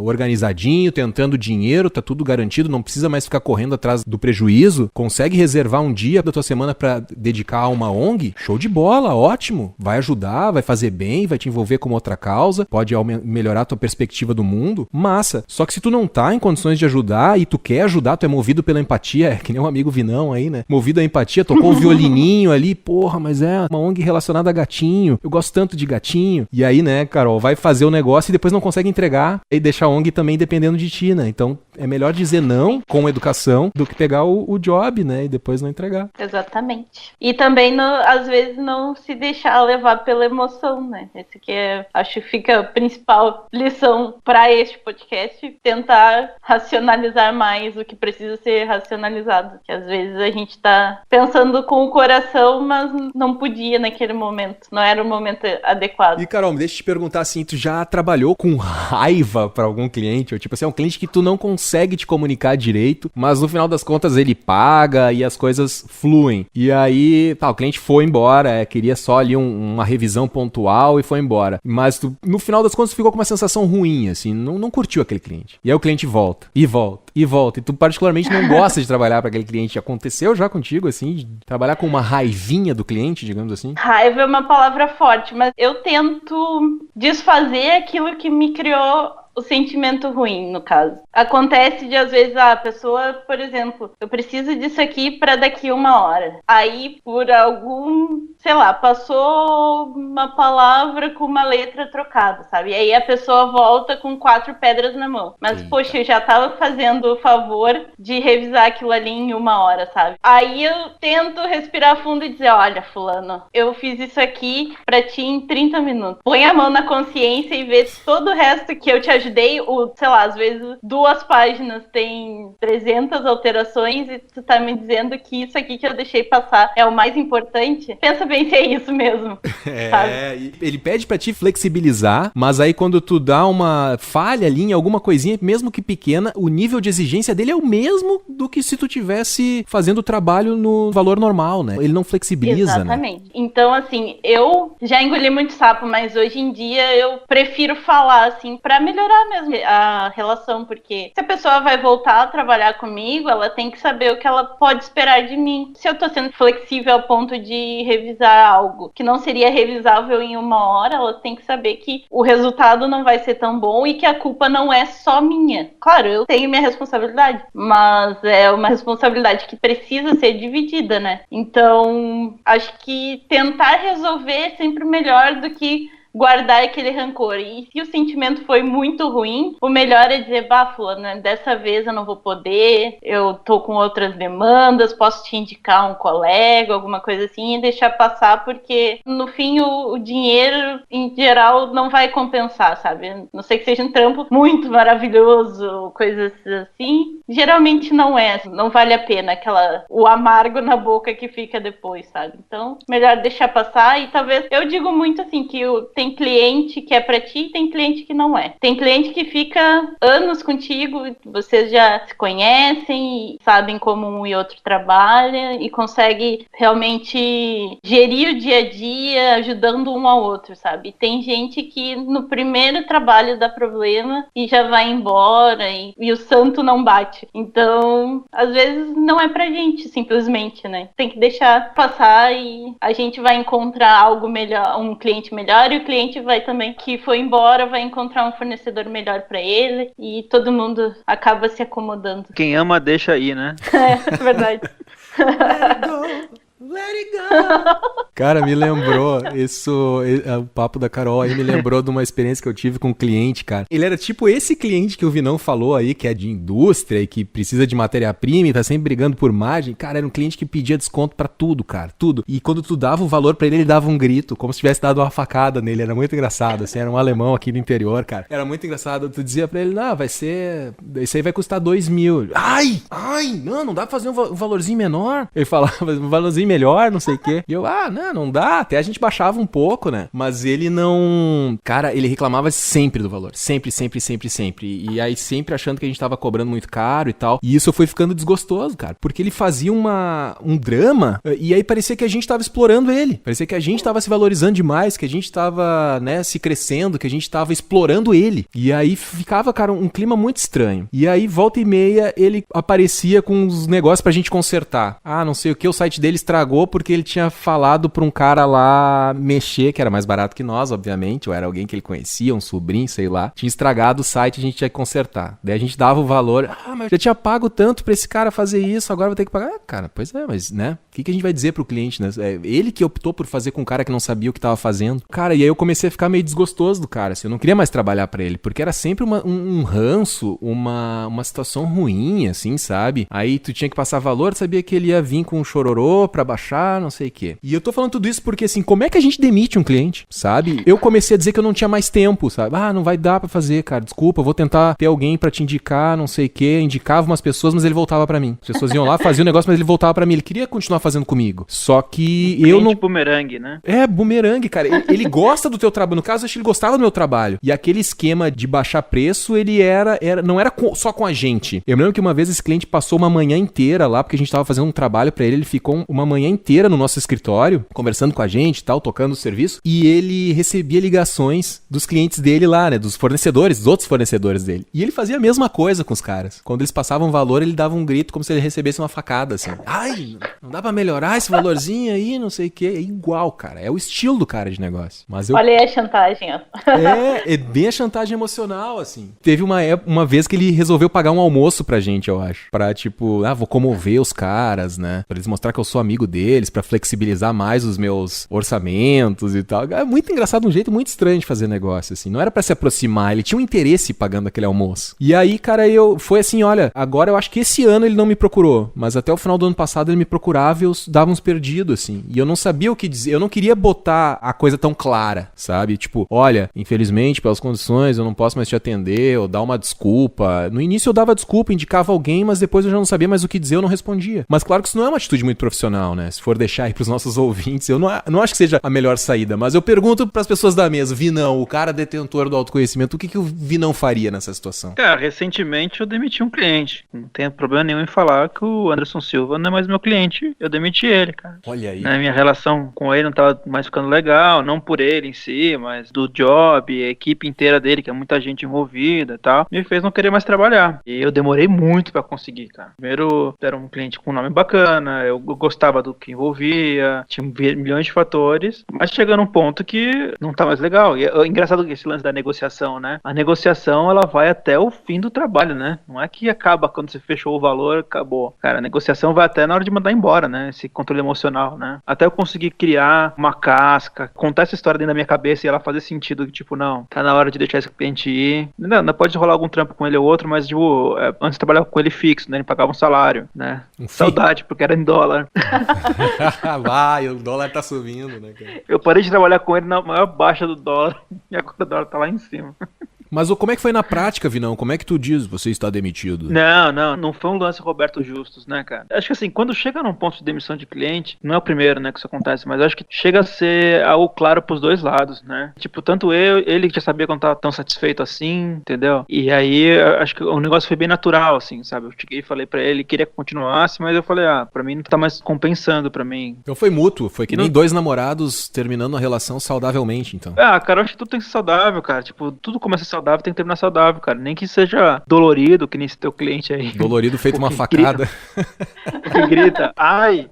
organizadinho, tentando dinheiro, tá tudo garantido, não precisa mais ficar correndo atrás do prejuízo, consegue reservar um dia da tua semana para dedicar a uma ONG, show de bola, ótimo, vai ajudar, vai fazer bem, vai te envolver com outra causa, pode melhorar a tua perspectiva do mundo, massa. Só que se tu não tá em condições de ajudar e tu quer ajudar, tu é movido pela empatia, que nem um amigo Vinão aí, né? Movido à empatia, tocou o violininho ali, porra, mas é uma ONG relacionada a gatinho, eu gosto tanto de gatinho. E aí, né, Carol, vai fazer o negócio e depois não consegue entregar e deixa a ONG também dependendo de ti, né? Então é melhor dizer não com educação do que pegar o job, né, e depois não entregar. Exatamente. E também, às vezes, não se deixar levar pela emoção, né? Esse que acho que fica a principal lição para este podcast, tentar racionalizar mais o que precisa ser racionalizado. Que às vezes a gente tá pensando com o coração, mas não podia naquele momento. Não era o momento adequado. E, Carol, deixa eu te perguntar assim, tu já trabalhou com raiva para algum cliente? Ou tipo assim, é um cliente que tu não consegue te comunicar direito, mas no final das contas ele paga e as coisas fluem. E aí, o cliente foi embora, queria só ali uma revisão pontual e foi embora. Mas tu, no final das contas, ficou com uma sensação ruim, assim, não curtiu aquele cliente. E aí o cliente volta, e volta, e volta. E tu particularmente não gosta de trabalhar para aquele cliente. Aconteceu já contigo, assim, de trabalhar com uma raivinha do cliente, digamos assim? Raiva é uma palavra forte, mas eu tento desfazer aquilo que me criou o sentimento ruim, no caso. Acontece de, às vezes, a pessoa, por exemplo, eu preciso disso aqui para daqui 1 hora. Aí, por algum, sei lá, passou uma palavra com uma letra trocada, sabe? E aí a pessoa volta com 4 pedras na mão. Mas, poxa, eu já tava fazendo o favor de revisar aquilo ali em 1 hora, sabe? Aí eu tento respirar fundo e dizer, olha, fulano, eu fiz isso aqui pra ti em 30 minutos. Põe a mão na consciência e vê todo o resto que eu te ajudei, sei lá, às vezes 2 páginas tem 300 alterações e tu tá me dizendo que isso aqui que eu deixei passar é o mais importante. Pensa bem se é isso mesmo. Sabe? Ele pede pra te flexibilizar, mas aí quando tu dá uma falha ali em alguma coisinha, mesmo que pequena, o nível de exigência dele é o mesmo do que se tu tivesse fazendo o trabalho no valor normal, né? Ele não flexibiliza, exatamente, né? Então, assim, eu já engoli muito sapo, mas hoje em dia eu prefiro falar, assim, pra melhorar mesmo a relação, porque se a pessoa vai voltar a trabalhar comigo, ela tem que saber o que ela pode esperar de mim. Se eu tô sendo flexível ao ponto de revisar algo que não seria revisável em 1 hora, ela tem que saber que o resultado não vai ser tão bom e que a culpa não é só minha. Claro, eu tenho minha responsabilidade, mas é uma responsabilidade que precisa ser dividida, né? Então, acho que tentar resolver é sempre melhor do que guardar aquele rancor. E se o sentimento foi muito ruim, o melhor é dizer, fulano, dessa vez eu não vou poder, eu tô com outras demandas, posso te indicar um colega, alguma coisa assim, e deixar passar, porque no fim o dinheiro, em geral, não vai compensar, sabe? Não sei que seja um trampo muito maravilhoso, coisas assim, geralmente não é, não vale a pena o amargo na boca que fica depois, sabe? Então, melhor deixar passar. E talvez, eu digo muito assim, que tem tem cliente que é pra ti e tem cliente que não é. Tem cliente que fica anos contigo, vocês já se conhecem e sabem como um e outro trabalha e consegue realmente gerir o dia a dia ajudando um ao outro, sabe? Tem gente que no primeiro trabalho dá problema e já vai embora e o santo não bate. Então, às vezes não é pra gente, simplesmente, né? Tem que deixar passar e a gente vai encontrar algo melhor, um cliente melhor, e o cliente vai também, que foi embora, vai encontrar um fornecedor melhor pra ele e todo mundo acaba se acomodando. Quem ama, deixa aí, né? É verdade. Let it go. Cara, me lembrou o papo da Carol aí me lembrou de uma experiência que eu tive com um cliente, cara. Ele era tipo esse cliente que o Vinão falou aí, que é de indústria e que precisa de matéria-prima e tá sempre brigando por margem. Cara, era um cliente que pedia desconto pra tudo, cara, tudo. E quando tu dava o valor pra ele, ele dava um grito, como se tivesse dado uma facada nele. Era muito engraçado, assim, era um alemão aqui do interior, cara. Era muito engraçado. Tu dizia pra ele, não, vai ser... Isso aí vai custar 2.000. Ai, não dá pra fazer um valorzinho menor? Ele falava, um valorzinho melhor, não sei o quê. E eu, não dá. Até a gente baixava um pouco, né? Mas ele não... Cara, ele reclamava sempre do valor. Sempre. E aí sempre achando que a gente tava cobrando muito caro e tal. E isso foi ficando desgostoso, cara. Porque ele fazia um drama e aí parecia que a gente tava explorando ele. Parecia que a gente tava se valorizando demais, que a gente tava, né, se crescendo, que a gente tava explorando ele. E aí ficava, cara, um clima muito estranho. E aí, volta e meia, ele aparecia com uns negócios pra gente consertar. Não sei o que, o site dele estragou porque ele tinha falado pra um cara lá mexer, que era mais barato que nós, obviamente, ou era alguém que ele conhecia, um sobrinho, sei lá. Tinha estragado o site, a gente tinha que consertar. Daí a gente dava o valor. Mas já tinha pago tanto pra esse cara fazer isso, agora vou ter que pagar. Cara, pois é, mas, né? O que a gente vai dizer pro cliente, né? É ele que optou por fazer com um cara que não sabia o que tava fazendo. Cara, e aí eu comecei a ficar meio desgostoso do cara, assim. Eu não queria mais trabalhar pra ele, porque era sempre um ranço, uma situação ruim, assim, sabe? Aí tu tinha que passar valor, sabia que ele ia vir com um chororô pra baixar, não sei o quê. E eu tô falando tudo isso porque, assim, como é que a gente demite um cliente, sabe? Eu comecei a dizer que eu não tinha mais tempo, sabe? Não vai dar pra fazer, cara, desculpa, eu vou tentar ter alguém pra te indicar, não sei o quê. Indicava umas pessoas, mas ele voltava pra mim. As pessoas iam lá, faziam o negócio, mas ele voltava pra mim. Ele queria continuar fazendo comigo. Só que eu não... bumerangue, né? É, bumerangue, cara. Ele gosta do teu trabalho. No caso, eu acho que ele gostava do meu trabalho. E aquele esquema de baixar preço, ele não era só com a gente. Eu me lembro que uma vez esse cliente passou uma manhã inteira lá, porque a gente tava fazendo um trabalho pra ele. Ele ficou uma manhã inteira no nosso escritório, conversando com a gente e tal, tocando o serviço. E ele recebia ligações dos clientes dele lá, né? Dos fornecedores, dos outros fornecedores dele. E ele fazia a mesma coisa com os caras. Quando eles passavam valor, ele dava um grito como se ele recebesse uma facada, assim. Não dá pra melhorar esse valorzinho aí, não sei o quê. É igual, cara. É o estilo do cara de negócio. Mas Olha aí a chantagem, ó. É bem a chantagem emocional, assim. Teve uma vez que ele resolveu pagar um almoço pra gente, eu acho. Pra, tipo, vou comover os caras, né? Pra eles mostrar que eu sou amigo deles, pra flexibilizar mais os meus orçamentos e tal. É muito engraçado, um jeito muito estranho de fazer negócio, assim. Não era pra se aproximar, ele tinha um interesse pagando aquele almoço. E aí, cara, foi assim, olha, agora eu acho que esse ano ele não me procurou, mas até o final do ano passado ele me procurava e eu dava uns perdidos, assim. E eu não sabia o que dizer, eu não queria botar a coisa tão clara, sabe? Tipo, olha, infelizmente, pelas condições, eu não posso mais te atender, ou dar uma desculpa. No início eu dava desculpa, indicava alguém, mas depois eu já não sabia mais o que dizer, eu não respondia. Mas claro que isso não é uma atitude muito profissional, né? Se for deixar aí pros nossos ouvintes, eu não acho que seja a melhor saída, mas eu pergunto pras pessoas da mesa, Vinão, o cara detentor do autoconhecimento, o que o Vinão faria nessa situação? Cara, recentemente eu demiti um cliente. Não tenho problema nenhum em falar que o Anderson Silva não é mais meu cliente. Eu demiti ele, cara. Olha aí. Minha relação com ele não tava mais ficando legal, não por ele em si, mas do job, a equipe inteira dele, que é muita gente envolvida e tal, me fez não querer mais trabalhar. E eu demorei muito pra conseguir, cara. Primeiro, era um cliente com um nome bacana, eu gostava do que envolvia, tinha milhões de fatores, mas chegando um ponto que não tá mais legal. E é engraçado esse lance da negociação, né? A negociação, ela vai até o fim do trabalho, né? Não é que acaba quando você fechou o valor, acabou. Cara, a negociação vai até na hora de mandar embora, né? Esse controle emocional, né? Até eu conseguir criar uma casca, contar essa história dentro da minha cabeça e ela fazer sentido, que tipo, não, tá na hora de deixar esse cliente ir. Não pode rolar algum trampo com ele ou outro, mas tipo, antes eu trabalhava com ele fixo, né? Ele pagava um salário, né? Saudade, porque era em dólar. Vai, o dólar tá subindo, né, cara? Eu parei de trabalhar com ele na maior baixa do dólar e agora o dólar tá lá em cima. Mas como é que foi na prática, Vinão? Como é que tu diz você está demitido? Não foi um lance Roberto Justus, né, cara? Acho que assim, quando chega num ponto de demissão de cliente, não é o primeiro, né, que isso acontece, mas acho que chega a ser algo claro pros dois lados, né? Tipo, tanto ele que já sabia que não tava tão satisfeito assim, entendeu? E aí, acho que o negócio foi bem natural, assim, sabe? Eu cheguei e falei pra ele, queria que continuasse, mas eu falei, pra mim não tá mais compensando pra mim. Então foi mútuo, foi que nem dois namorados terminando a relação saudavelmente, então. Cara, eu acho que tudo tem que ser saudável, cara. Tipo, tudo começa saudável, tem que terminar saudável, cara. Nem que seja dolorido, que nem esse teu cliente aí. Dolorido feito uma facada. Que grita, ai!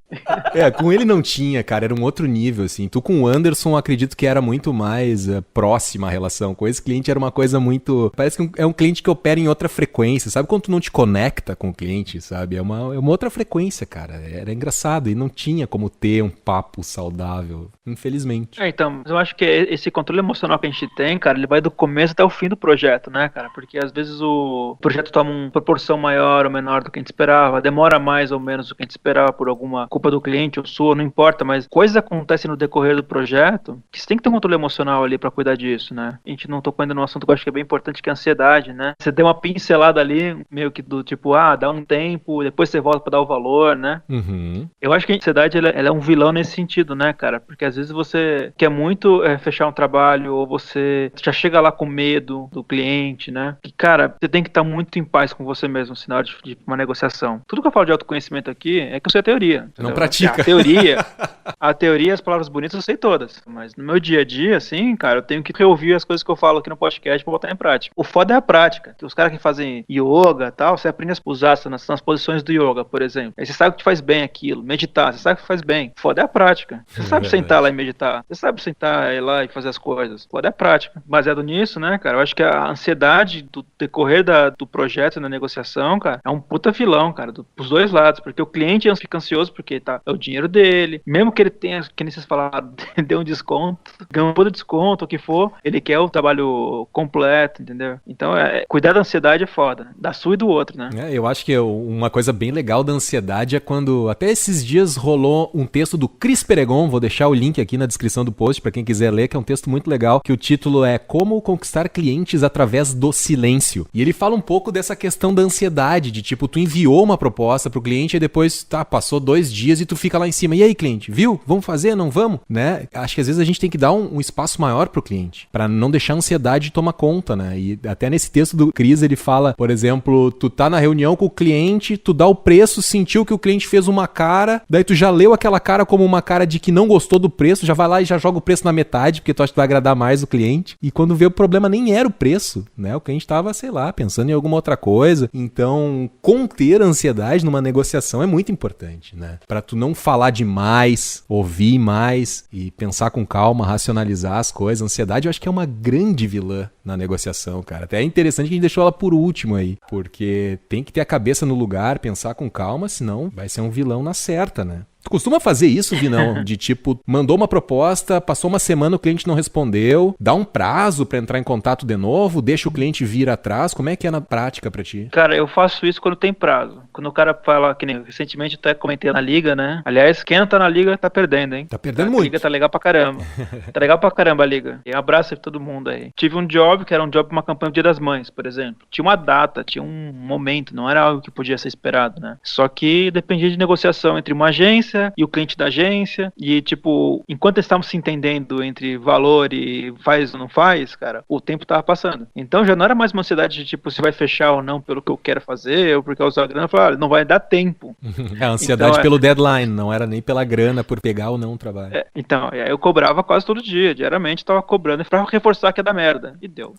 Com ele não tinha, cara, era um outro nível, assim. Tu com o Anderson, acredito que era muito mais próxima a relação. Com esse cliente era uma coisa muito... Parece que é um cliente que opera em outra frequência, sabe? Quando tu não te conecta com o cliente, sabe? É uma outra frequência, cara. Era engraçado e não tinha como ter um papo saudável, infelizmente. Então, eu acho que esse controle emocional que a gente tem, cara, ele vai do começo até o fim do projeto, né, cara? Porque às vezes o projeto toma uma proporção maior ou menor do que a gente esperava, demora mais ou menos do que a gente esperava por alguma culpa do cliente ou sua, não importa, mas coisas acontecem no decorrer do projeto que você tem que ter um controle emocional ali pra cuidar disso, né? A gente não tocou ainda num assunto que eu acho que é bem importante, que é a ansiedade, né? Você deu uma pincelada ali, meio que do tipo, dá um tempo, depois você volta pra dar o valor, né? Uhum. Eu acho que a ansiedade, ela é um vilão nesse sentido, né, cara? Porque às vezes você quer muito fechar um trabalho, ou você já chega lá com medo do cliente, né? E, cara, você tem que estar muito em paz com você mesmo, assim, na hora de uma negociação. Tudo que eu falo de autoconhecimento aqui é que eu sei a teoria. Entendeu? Não pratica. A teoria, as palavras bonitas eu sei todas. Mas no meu dia a dia, assim, cara, eu tenho que reouvir as coisas que eu falo aqui no podcast pra botar em prática. O foda é a prática. Que os caras que fazem yoga e tal, você aprende a usar nas posições do yoga, por exemplo. Aí você sabe que te faz bem aquilo. Meditar, você sabe que faz bem. O foda é a prática. Você sabe sentar lá e meditar. Você sabe sentar e ir lá e fazer as coisas. O foda é a prática. Baseado nisso, né, cara, eu acho que a ansiedade do decorrer do projeto na negociação, cara, é um puta vilão, cara, dos dois lados. Porque o cliente fica ansioso porque é o dinheiro dele. Mesmo que ele tenha, que nem vocês falaram, dê um desconto, ganha um puta desconto, o que for, ele quer o trabalho completo, entendeu? Então, cuidar da ansiedade é foda, né? Da sua e do outro, né? Eu acho que uma coisa bem legal da ansiedade é quando, até esses dias, rolou um texto do Cris Peregon, vou deixar o link aqui na descrição do post pra quem quiser ler, que é um texto muito legal, que o título é Como Conquistar Clientes Através do Silêncio. E ele fala um pouco dessa questão da ansiedade, de tipo, tu enviou uma proposta pro cliente e depois, passou 2 dias e tu fica lá em cima. E aí, cliente, viu? Vamos fazer? Não vamos? Né? Acho que às vezes a gente tem que dar um espaço maior pro cliente, pra não deixar a ansiedade tomar conta, né? E até nesse texto do Cris, ele fala, por exemplo, tu tá na reunião com o cliente, tu dá o preço, sentiu que o cliente fez uma cara, daí tu já leu aquela cara como uma cara de que não gostou do preço, já vai lá e já joga o preço na metade, porque tu acha que vai agradar mais o cliente. E quando vê, o problema nem era o preço, né? O cliente tava, sei lá, pensando em alguma outra coisa. Então, conter a ansiedade numa negociação é muito importante, né? Pra tu não falar demais, ouvir mais e pensar com calma, racionalizar as coisas. A ansiedade eu acho que é uma grande vilã na negociação, cara. Até é interessante que a gente deixou ela por último aí, porque tem que ter a cabeça no lugar, pensar com calma, senão vai ser um vilão na certa, né? Tu costuma fazer isso, Vinão? De tipo, mandou uma proposta, passou uma semana, o cliente não respondeu, dá um prazo pra entrar em contato de novo, deixa o cliente vir atrás, como é que é na prática pra ti? Cara, eu faço isso quando tem prazo. Quando o cara fala, que nem recentemente até comentei na liga, né? Aliás, quem não tá na liga tá perdendo, hein? Tá perdendo muito. A liga tá legal pra caramba. Tá legal pra caramba a liga. E um abraço pra todo mundo aí. Tive um job, que era um job pra uma campanha do Dia das Mães, por exemplo. Tinha uma data, tinha um momento, não era algo que podia ser esperado, né? Só que dependia de negociação entre uma agência e o cliente da agência, e tipo, enquanto eles estavam se entendendo entre valor e faz ou não faz, cara, o tempo tava passando. Então já não era mais uma ansiedade de tipo, se vai fechar ou não pelo que eu quero fazer, ou porque eu uso a grana, eu falava, não vai dar tempo. A ansiedade então, pelo deadline, não era nem pela grana, por pegar ou não o trabalho. Então, eu cobrava quase todo dia, diariamente tava cobrando pra reforçar que ia dar merda. E deu.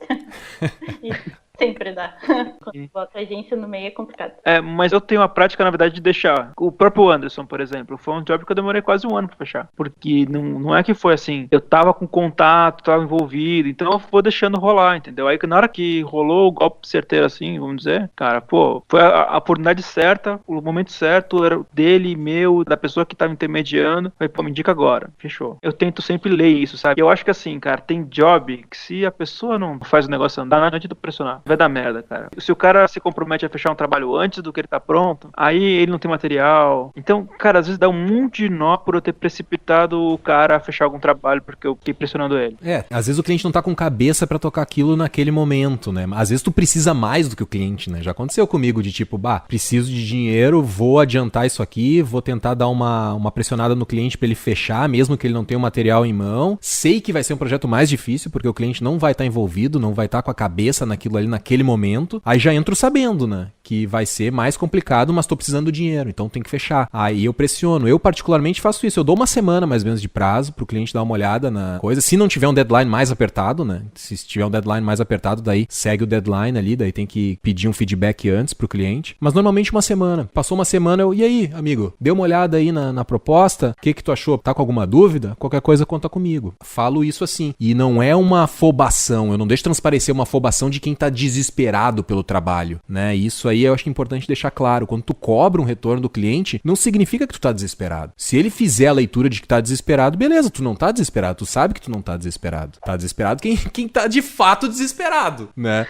Sempre dá. Quando bota a agência no meio é complicado. Mas eu tenho a prática, na verdade, de deixar. O próprio Anderson, por exemplo, foi um job que eu demorei quase 1 ano pra fechar. Porque não é que foi assim, eu tava com contato, tava envolvido, então eu vou deixando rolar, entendeu? Aí na hora que rolou o golpe certeiro assim, vamos dizer, cara, foi a oportunidade certa, o momento certo, era dele, meu, da pessoa que tava intermediando, falei, me indica agora, fechou. Eu tento sempre ler isso, sabe? Eu acho que assim, cara, tem job que se a pessoa não faz o negócio andar, não adianta pressionar. vai dar merda, cara. Se o cara se compromete a fechar um trabalho antes do que ele tá pronto, aí ele não tem material. Então, cara, às vezes dá um monte de nó por eu ter precipitado o cara a fechar algum trabalho porque eu fiquei pressionando ele. Às vezes o cliente não tá com cabeça pra tocar aquilo naquele momento, né? Às vezes tu precisa mais do que o cliente, né? Já aconteceu comigo de tipo, preciso de dinheiro, vou adiantar isso aqui, vou tentar dar uma pressionada no cliente pra ele fechar, mesmo que ele não tenha o material em mão. Sei que vai ser um projeto mais difícil, porque o cliente não vai estar envolvido, não vai estar com a cabeça naquilo ali naquele momento. Aí já entro sabendo, né? Que vai ser mais complicado, mas tô precisando do dinheiro, então tem que fechar. Aí eu pressiono. Eu particularmente faço isso. Eu dou uma semana mais ou menos de prazo pro cliente dar uma olhada na coisa. Se não tiver um deadline mais apertado, né? Se tiver um deadline mais apertado, daí segue o deadline ali, daí tem que pedir um feedback antes pro cliente. Mas normalmente uma semana. Passou uma semana, e aí, amigo? Deu uma olhada aí na proposta? O que tu achou? Tá com alguma dúvida? Qualquer coisa conta comigo. Falo isso assim. E não é uma afobação. Eu não deixo transparecer uma afobação de quem tá desesperado pelo trabalho, né? Isso aí eu acho importante deixar claro. Quando tu cobra um retorno do cliente, não significa que tu tá desesperado. Se ele fizer a leitura de que tá desesperado, beleza, tu não tá desesperado. Tu sabe que tu não tá desesperado. Tá desesperado quem tá de fato desesperado, né?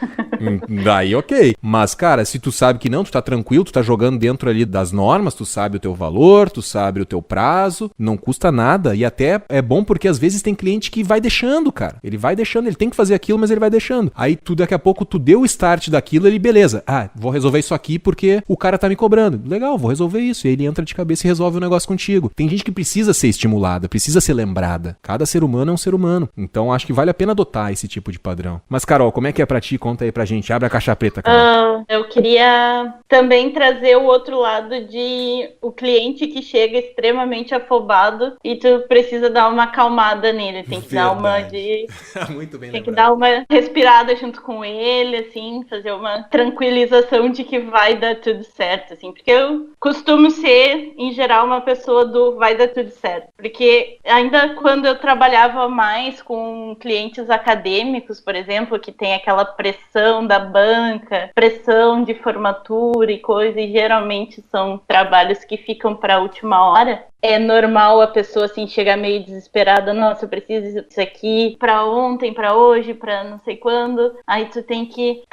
Daí ok. Mas, cara, se tu sabe que não, tu tá tranquilo, tu tá jogando dentro ali das normas, tu sabe o teu valor, tu sabe o teu prazo, não custa nada. E até é bom porque às vezes tem cliente que vai deixando, cara. Ele vai deixando, ele tem que fazer aquilo, mas ele vai deixando. Aí tu daqui a pouco tu deu o start daquilo, ele, beleza. Vou resolver isso aqui porque o cara tá me cobrando. Legal, vou resolver isso. E aí ele entra de cabeça e resolve o negócio contigo. Tem gente que precisa ser estimulada, precisa ser lembrada. Cada ser humano é um ser humano. Então acho que vale a pena adotar esse tipo de padrão. Mas, Carol, como é que é pra ti? Conta aí pra gente. Abre a caixa preta, Carol. Eu queria também trazer o outro lado de o cliente que chega extremamente afobado e tu precisa dar uma acalmada nele. Tem que dar uma Muito bem tem que dar uma respirada junto com ele, assim, fazer uma tranquilização de que vai dar tudo certo, assim, porque eu costumo ser, em geral, uma pessoa do vai dar tudo certo, porque ainda quando eu trabalhava mais com clientes acadêmicos, por exemplo, que tem aquela pressão da banca, pressão de formatura e coisa, e geralmente são trabalhos que ficam para a última hora, é normal a pessoa assim chegar meio desesperada, nossa, eu preciso disso aqui pra ontem, pra hoje, pra não sei quando. Aí tu tem que,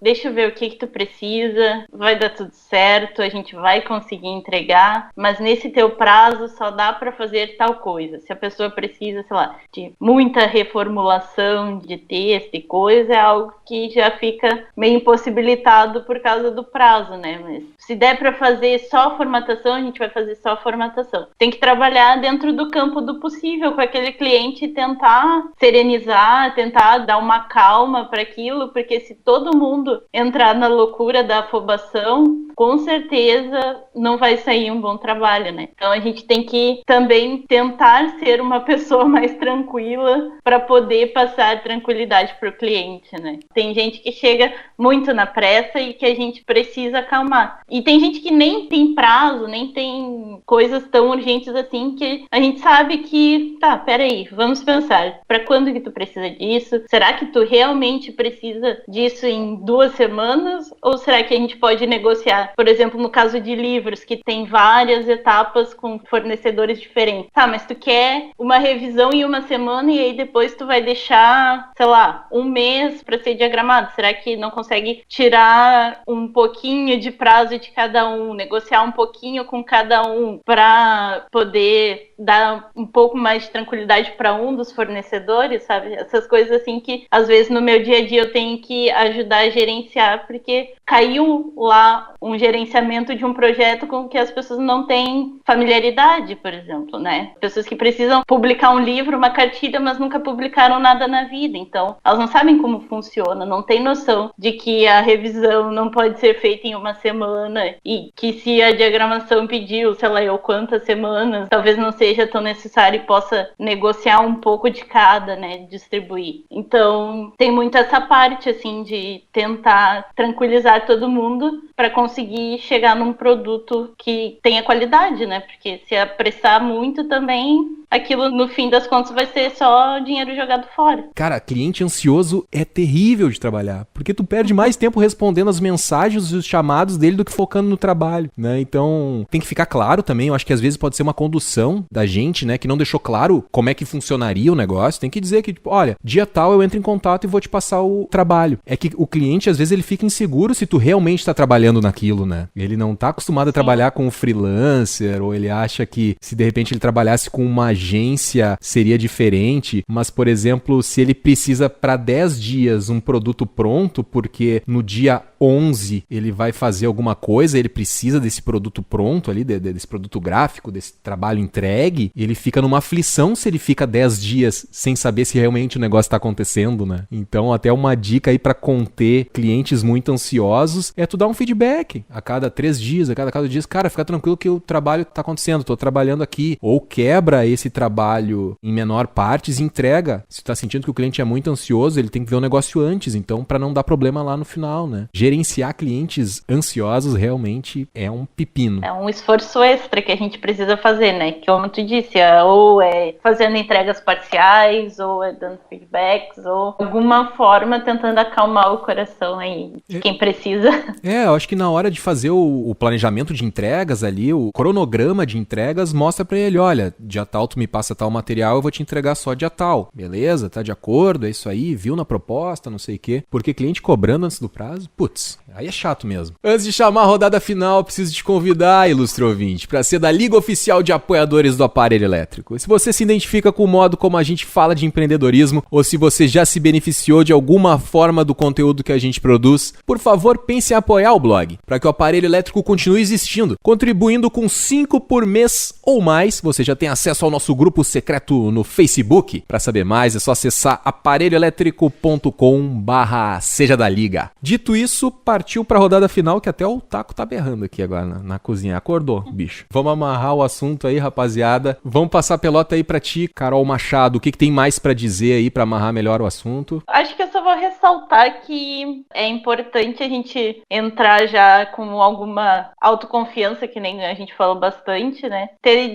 deixa eu ver o que tu precisa, vai dar tudo certo, a gente vai conseguir entregar, mas nesse teu prazo só dá pra fazer tal coisa. Se a pessoa precisa, sei lá, de muita reformulação de texto e coisa, é algo que já fica meio impossibilitado por causa do prazo, né? Mas se der pra fazer só formatação, a gente vai fazer só formatação. Tem que trabalhar dentro do campo do possível com aquele cliente e tentar serenizar, tentar dar uma calma para aquilo, porque se todo mundo entrar na loucura da afobação, com certeza não vai sair um bom trabalho, né? Então a gente tem que também tentar ser uma pessoa mais tranquila para poder passar tranquilidade para o cliente, né? Tem gente que chega muito na pressa e que a gente precisa acalmar. E tem gente que nem tem prazo, nem tem coisas tão urgentes assim, que a gente sabe que, peraí, vamos pensar, para quando que tu precisa disso? Será que tu realmente precisa disso em 2 semanas? Ou será que a gente pode negociar? Por exemplo, no caso de livros, que tem várias etapas com fornecedores diferentes. Mas tu quer uma revisão em 1 semana e aí depois tu vai deixar, sei lá, 1 mês para ser diagramado. Será que não consegue tirar um pouquinho de prazo de cada um, negociar um pouquinho com cada um para poder dar um pouco mais de tranquilidade para um dos fornecedores, sabe? Essas coisas assim que às vezes no meu dia a dia eu tenho que ajudar a gerenciar, porque caiu lá um gerenciamento de um projeto com que as pessoas não têm familiaridade, por exemplo, né? Pessoas que precisam publicar um livro, uma cartilha, mas nunca publicaram nada na vida, então elas não sabem como funciona, não têm noção de que a revisão não pode ser feita em 1 semana e que se a diagramação pediu, sei lá eu quantas semanas, talvez não seja tão necessário e possa negociar um pouco de cada, né, distribuir. Então, tem muito essa parte, assim, de tentar tranquilizar todo mundo para conseguir chegar num produto que tenha qualidade, né, porque se apressar muito também, aquilo no fim das contas vai ser só dinheiro jogado fora. Cara, cliente ansioso é terrível de trabalhar, porque tu perde mais tempo respondendo as mensagens e os chamados dele do que focando no trabalho, né? Então, tem que ficar claro também, eu acho que às vezes pode ser uma condução da gente, né, que não deixou claro como é que funcionaria o negócio. Tem que dizer que, tipo, olha, dia tal eu entro em contato e vou te passar o trabalho. É que o cliente, às vezes, ele fica inseguro se tu realmente tá trabalhando naquilo, né? Ele não tá acostumado a trabalhar com um freelancer, ou ele acha que se de repente ele trabalhasse com uma agência seria diferente, mas, por exemplo, se ele precisa para 10 dias um produto pronto, porque no dia 11 ele vai fazer alguma coisa, ele precisa desse produto pronto ali, desse produto gráfico, desse trabalho entregue, ele fica numa aflição se ele fica 10 dias sem saber se realmente o negócio tá acontecendo, né? Então, até uma dica aí para conter clientes muito ansiosos é tu dar um feedback a cada 3 dias, a cada dias, cara, fica tranquilo que o trabalho tá acontecendo, tô trabalhando aqui, ou quebra esse trabalho em menor partes e entrega. Se tu tá sentindo que o cliente é muito ansioso, ele tem que ver o negócio antes, então, para não dar problema lá no final, né? Gerenciar clientes ansiosos realmente é um pepino. É um esforço extra que a gente precisa fazer, né? Que, como tu disse, ou é fazendo entregas parciais, ou é dando feedbacks, ou de alguma forma tentando acalmar o coração aí de quem precisa. Eu acho que na hora de fazer o planejamento de entregas ali, o cronograma de entregas mostra pra ele, olha, dia tal tu me passa tal material, eu vou te entregar só dia tal. Beleza? Tá de acordo? É isso aí? Viu na proposta? Não sei o quê. Porque cliente cobrando antes do prazo, putz, aí é chato mesmo. Antes de chamar a rodada final, preciso te convidar, ilustre ouvinte, pra ser da Liga Oficial de Apoiadores do Aparelho Elétrico. Se você se identifica com o modo como a gente fala de empreendedorismo, ou se você já se beneficiou de alguma forma do conteúdo que a gente produz, por favor, pense em apoiar o blog, para que o Aparelho Elétrico continue existindo. Contribuindo com 5 por mês ou mais, você já tem acesso ao nosso grupo secreto no Facebook. Para saber mais, é só acessar aparelhoelétrico.com/seja da liga. Dito isso, partiu para a rodada final, que até o Taco tá berrando aqui agora na cozinha. Acordou, bicho. Vamos amarrar o assunto aí, rapaziada. Vamos passar a pelota aí para ti, Carol Machado. O que tem mais para dizer aí para amarrar melhor o assunto? Acho que eu só vou ressaltar que é importante a gente entrar já com alguma autoconfiança, que nem a gente falou bastante, né? Ter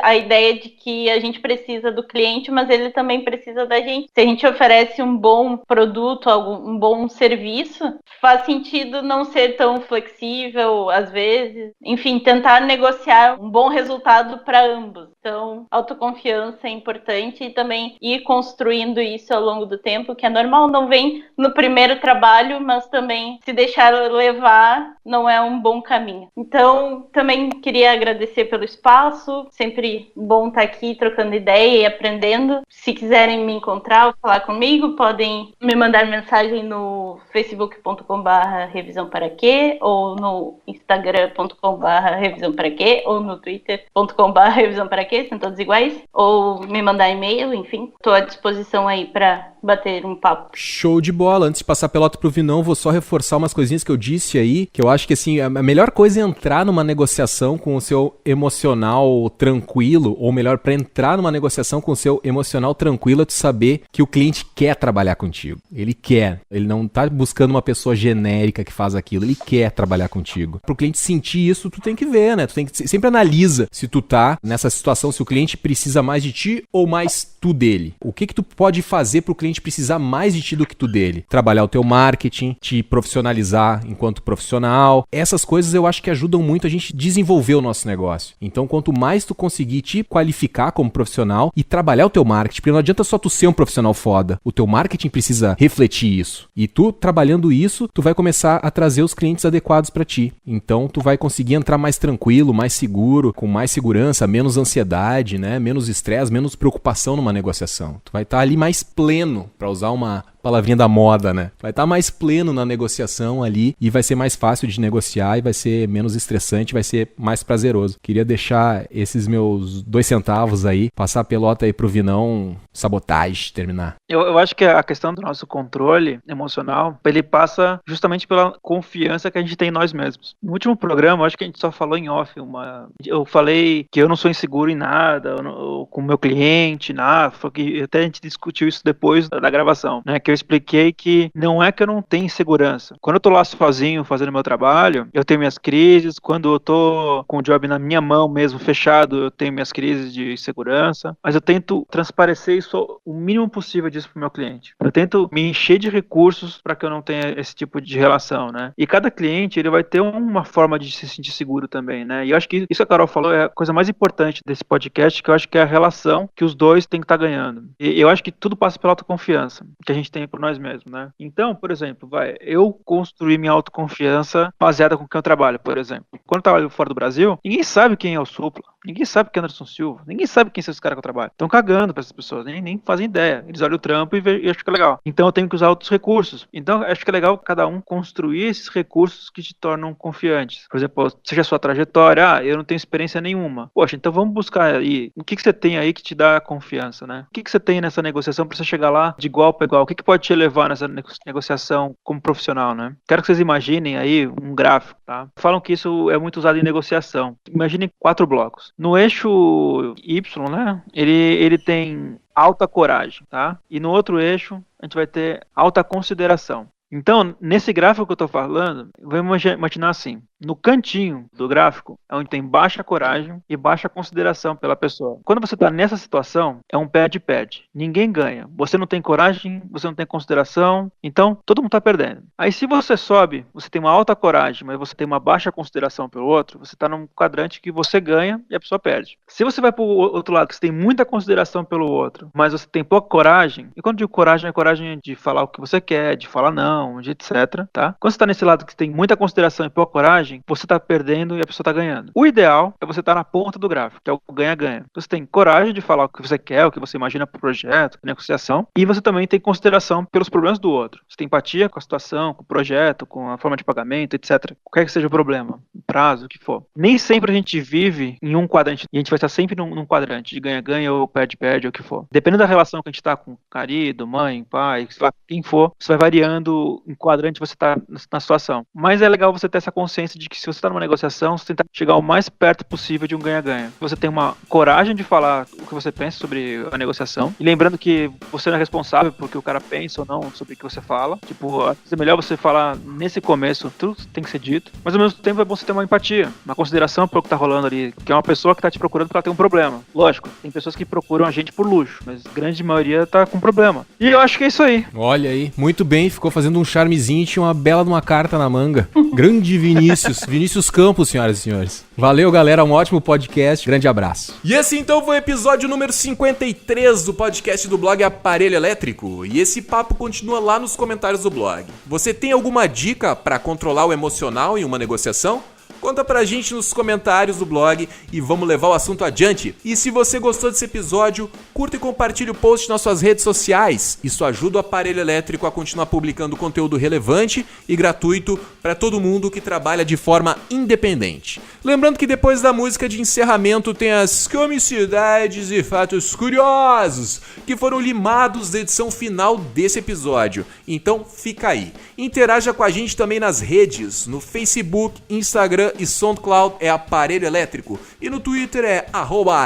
a ideia de que a gente precisa do cliente, mas ele também precisa da gente. Se a gente oferece um bom produto, um bom serviço, faz sentido não ser tão flexível às vezes. Enfim, tentar negociar um bom resultado para ambos. Então, autoconfiança é importante e também ir construindo isso ao longo do tempo, que é normal, não vem no primeiro trabalho, mas também se deixar levar não é um bom caminho. Então, também queria agradecer pelo espaço, sempre bom estar aqui trocando ideia e aprendendo. Se quiserem me encontrar ou falar comigo, podem me mandar mensagem no facebook.com/revisãoparaquê ou no instagram.com/revisãoparaquê ou no twitter.com/revisãoparaquê, são todos iguais, ou me mandar e-mail, enfim, estou à disposição aí para bater um papo. Show de bola. Antes de passar a pelota pro Vinão, vou só reforçar umas coisinhas que eu disse aí, que eu acho que assim, a melhor coisa é entrar numa negociação com o seu emocional tranquilo, ou melhor, para entrar numa negociação com o seu emocional tranquilo é tu saber que o cliente quer trabalhar contigo. Ele quer. Ele não tá buscando uma pessoa genérica que faz aquilo, ele quer trabalhar contigo. Pro cliente sentir isso, tu tem que ver, né? Tu tem que sempre analisa se tu tá nessa situação, se o cliente precisa mais de ti ou mais tu dele. O que tu pode fazer pro cliente precisar mais de ti do que tu dele? Trabalhar o teu marketing, te profissionalizar enquanto profissional. Essas coisas eu acho que ajudam muito a gente desenvolver o nosso negócio. Então, quanto mais tu conseguir te qualificar como profissional e trabalhar o teu marketing, porque não adianta só tu ser um profissional foda. O teu marketing precisa refletir isso. E tu, trabalhando isso, tu vai começar a trazer os clientes adequados pra ti. Então, tu vai conseguir entrar mais tranquilo, mais seguro, com mais segurança, menos ansiedade, né? Menos estresse, menos preocupação numa negociação. Tu vai estar ali mais pleno, pra usar uma palavrinha da moda, né? Vai estar mais pleno na negociação ali e vai ser mais fácil de negociar e vai ser menos estressante, vai ser mais prazeroso. Queria deixar esses meus 2 centavos aí, passar a pelota aí pro Vinão, sabotagem, terminar. Eu acho que a questão do nosso controle emocional, ele passa justamente pela confiança que a gente tem em nós mesmos. No último programa, eu acho que a gente só falou em off, eu falei que eu não sou inseguro em nada, com o meu cliente, nada, até a gente discutiu isso depois da gravação, né? Que que eu expliquei que não é que eu não tenho insegurança. Quando eu tô lá sozinho fazendo meu trabalho, eu tenho minhas crises. Quando eu tô com o job na minha mão mesmo, fechado, eu tenho minhas crises de insegurança. Mas eu tento transparecer isso o mínimo possível disso pro meu cliente. Eu tento me encher de recursos para que eu não tenha esse tipo de relação, né? E cada cliente, ele vai ter uma forma de se sentir seguro também, né? E eu acho que isso que a Carol falou é a coisa mais importante desse podcast, que eu acho que é a relação que os dois têm que estar ganhando. E eu acho que tudo passa pela autoconfiança que a gente tem por nós mesmos, né? Então, por exemplo, eu construí minha autoconfiança baseada com quem eu trabalho, por exemplo. Quando eu trabalho fora do Brasil, ninguém sabe quem é o Supla, ninguém sabe quem é Anderson Silva, ninguém sabe quem são esses caras que eu trabalho. Estão cagando pra essas pessoas, nem fazem ideia. Eles olham o trampo e acham que é legal. Então eu tenho que usar outros recursos. Então acho que é legal cada um construir esses recursos que te tornam confiantes. Por exemplo, seja a sua trajetória, eu não tenho experiência nenhuma. Poxa, então vamos buscar aí, o que você tem aí que te dá confiança, né? O que você tem nessa negociação pra você chegar lá de igual para igual? O que pode te levar nessa negociação como profissional, né? Quero que vocês imaginem aí um gráfico, tá? Falam que isso é muito usado em negociação. Imaginem 4 blocos. No eixo Y, né? Ele tem alta coragem, tá? E no outro eixo, a gente vai ter alta consideração. Então, nesse gráfico que eu estou falando, vamos imaginar assim, no cantinho do gráfico é onde tem baixa coragem e baixa consideração pela pessoa. Quando você está nessa situação, é um perde-perde. Ninguém ganha. Você não tem coragem, você não tem consideração, então todo mundo está perdendo. Aí se você sobe, você tem uma alta coragem, mas você tem uma baixa consideração pelo outro, você está num quadrante que você ganha e a pessoa perde. Se você vai para o outro lado, que você tem muita consideração pelo outro, mas você tem pouca coragem, e quando eu digo coragem, é coragem de falar o que você quer, de falar não, de etc, tá? Quando você tá nesse lado que tem muita consideração e pouca coragem, você tá perdendo e a pessoa tá ganhando. O ideal é você estar na ponta do gráfico, que é o ganha-ganha. Você tem coragem de falar o que você quer, o que você imagina pro projeto, negociação, e você também tem consideração pelos problemas do outro. Você tem empatia com a situação, com o projeto, com a forma de pagamento, etc. Qualquer que seja o problema, o prazo, o que for. Nem sempre a gente vive em um quadrante, e a gente vai estar sempre num quadrante de ganha-ganha ou perde-perde, ou o que for. Dependendo da relação que a gente tá com marido, mãe, pai, sei lá, quem for, você vai variando em quadrante você está na situação. Mas é legal você ter essa consciência de que se você está numa negociação, você tenta chegar o mais perto possível de um ganha-ganha. Você tem uma coragem de falar o que você pensa sobre a negociação. E lembrando que você não é responsável por que o cara pensa ou não sobre o que você fala. Tipo, é melhor você falar nesse começo, tudo tem que ser dito. Mas ao mesmo tempo é bom você ter uma empatia, uma consideração pelo que tá rolando ali. Que é uma pessoa que tá te procurando porque ela tem um problema. Lógico, tem pessoas que procuram a gente por luxo, mas a grande maioria tá com problema. E eu acho que é isso aí. Olha aí, muito bem, ficou fazendo um charmezinho e tinha uma bela de uma carta na manga. Grande Vinícius, Vinícius Campos, senhoras e senhores. Valeu, galera, um ótimo podcast, grande abraço. E esse então foi o episódio número 53 do podcast do blog Aparelho Elétrico. E esse papo continua lá nos comentários do blog. Você tem alguma dica para controlar o emocional em uma negociação? Conta pra gente nos comentários do blog e vamos levar o assunto adiante. E se você gostou desse episódio, curta e compartilhe o post nas suas redes sociais. Isso ajuda o Aparelho Elétrico a continuar publicando conteúdo relevante e gratuito para todo mundo que trabalha de forma independente. Lembrando que depois da música de encerramento tem as comicidades e fatos curiosos que foram limados da edição final desse episódio. Então fica aí. Interaja com a gente também nas redes, no Facebook, Instagram e SoundCloud é Aparelho Elétrico e no Twitter é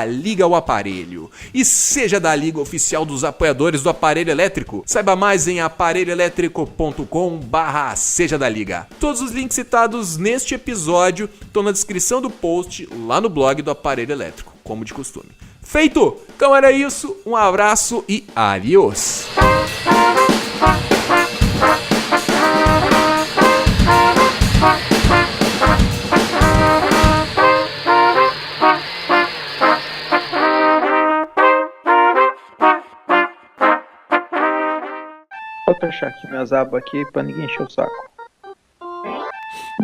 @LigaOaparelho. E seja da Liga Oficial dos Apoiadores do Aparelho Elétrico. Saiba mais em aparelhoelétrico.com/seja da Liga. Todos os links citados neste episódio estão na descrição do post lá no blog do Aparelho Elétrico, como de costume. Feito! Então era isso, um abraço e adiós! Vou fechar aqui minhas abas aqui pra ninguém encher o saco.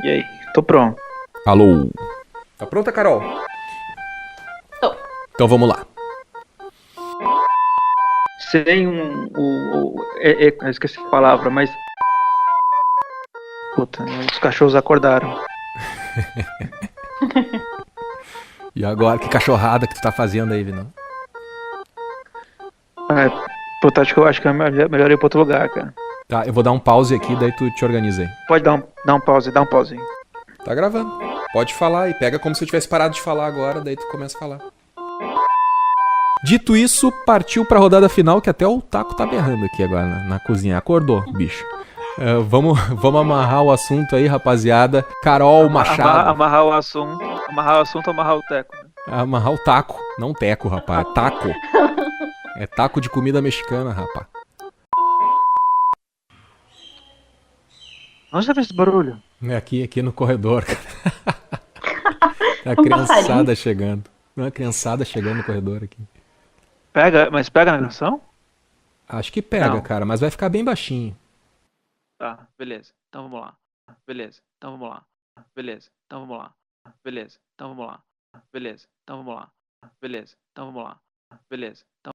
E aí, tô pronto. Alô? Tá pronta, Carol? Tô. Então vamos lá. Sem eu esqueci a palavra, mas... Puta, os cachorros acordaram. E agora, que cachorrada que tu tá fazendo aí, Vinão? Puta, acho que é melhor ir pra outro lugar, cara. Tá, eu vou dar um pause aqui, daí tu te organiza aí. Pode dar um pause aí. Tá gravando. Pode falar e pega como se eu tivesse parado de falar agora, daí tu começa a falar. Dito isso, partiu pra rodada final, que até o Taco tá berrando aqui agora na cozinha. Acordou, bicho. Vamos amarrar o assunto aí, rapaziada. Carol Machado. Amarrar o assunto, amarrar o teco. Né? Amarrar o taco. Não teco, rapaz. É taco. É taco de comida mexicana, rapaz. Onde você fez esse barulho? É aqui no corredor, cara. A Um criançada passarinho. chegando. Uma criançada chegando no corredor aqui. Mas pega na gravação? Acho que pega, Não. cara, mas vai ficar bem baixinho. Tá, beleza. Então vamos lá. Beleza. Então vamos lá. Beleza. Então vamos lá. Beleza. Então vamos lá. Beleza. Então vamos lá. Beleza. Então vamos lá. Beleza. Então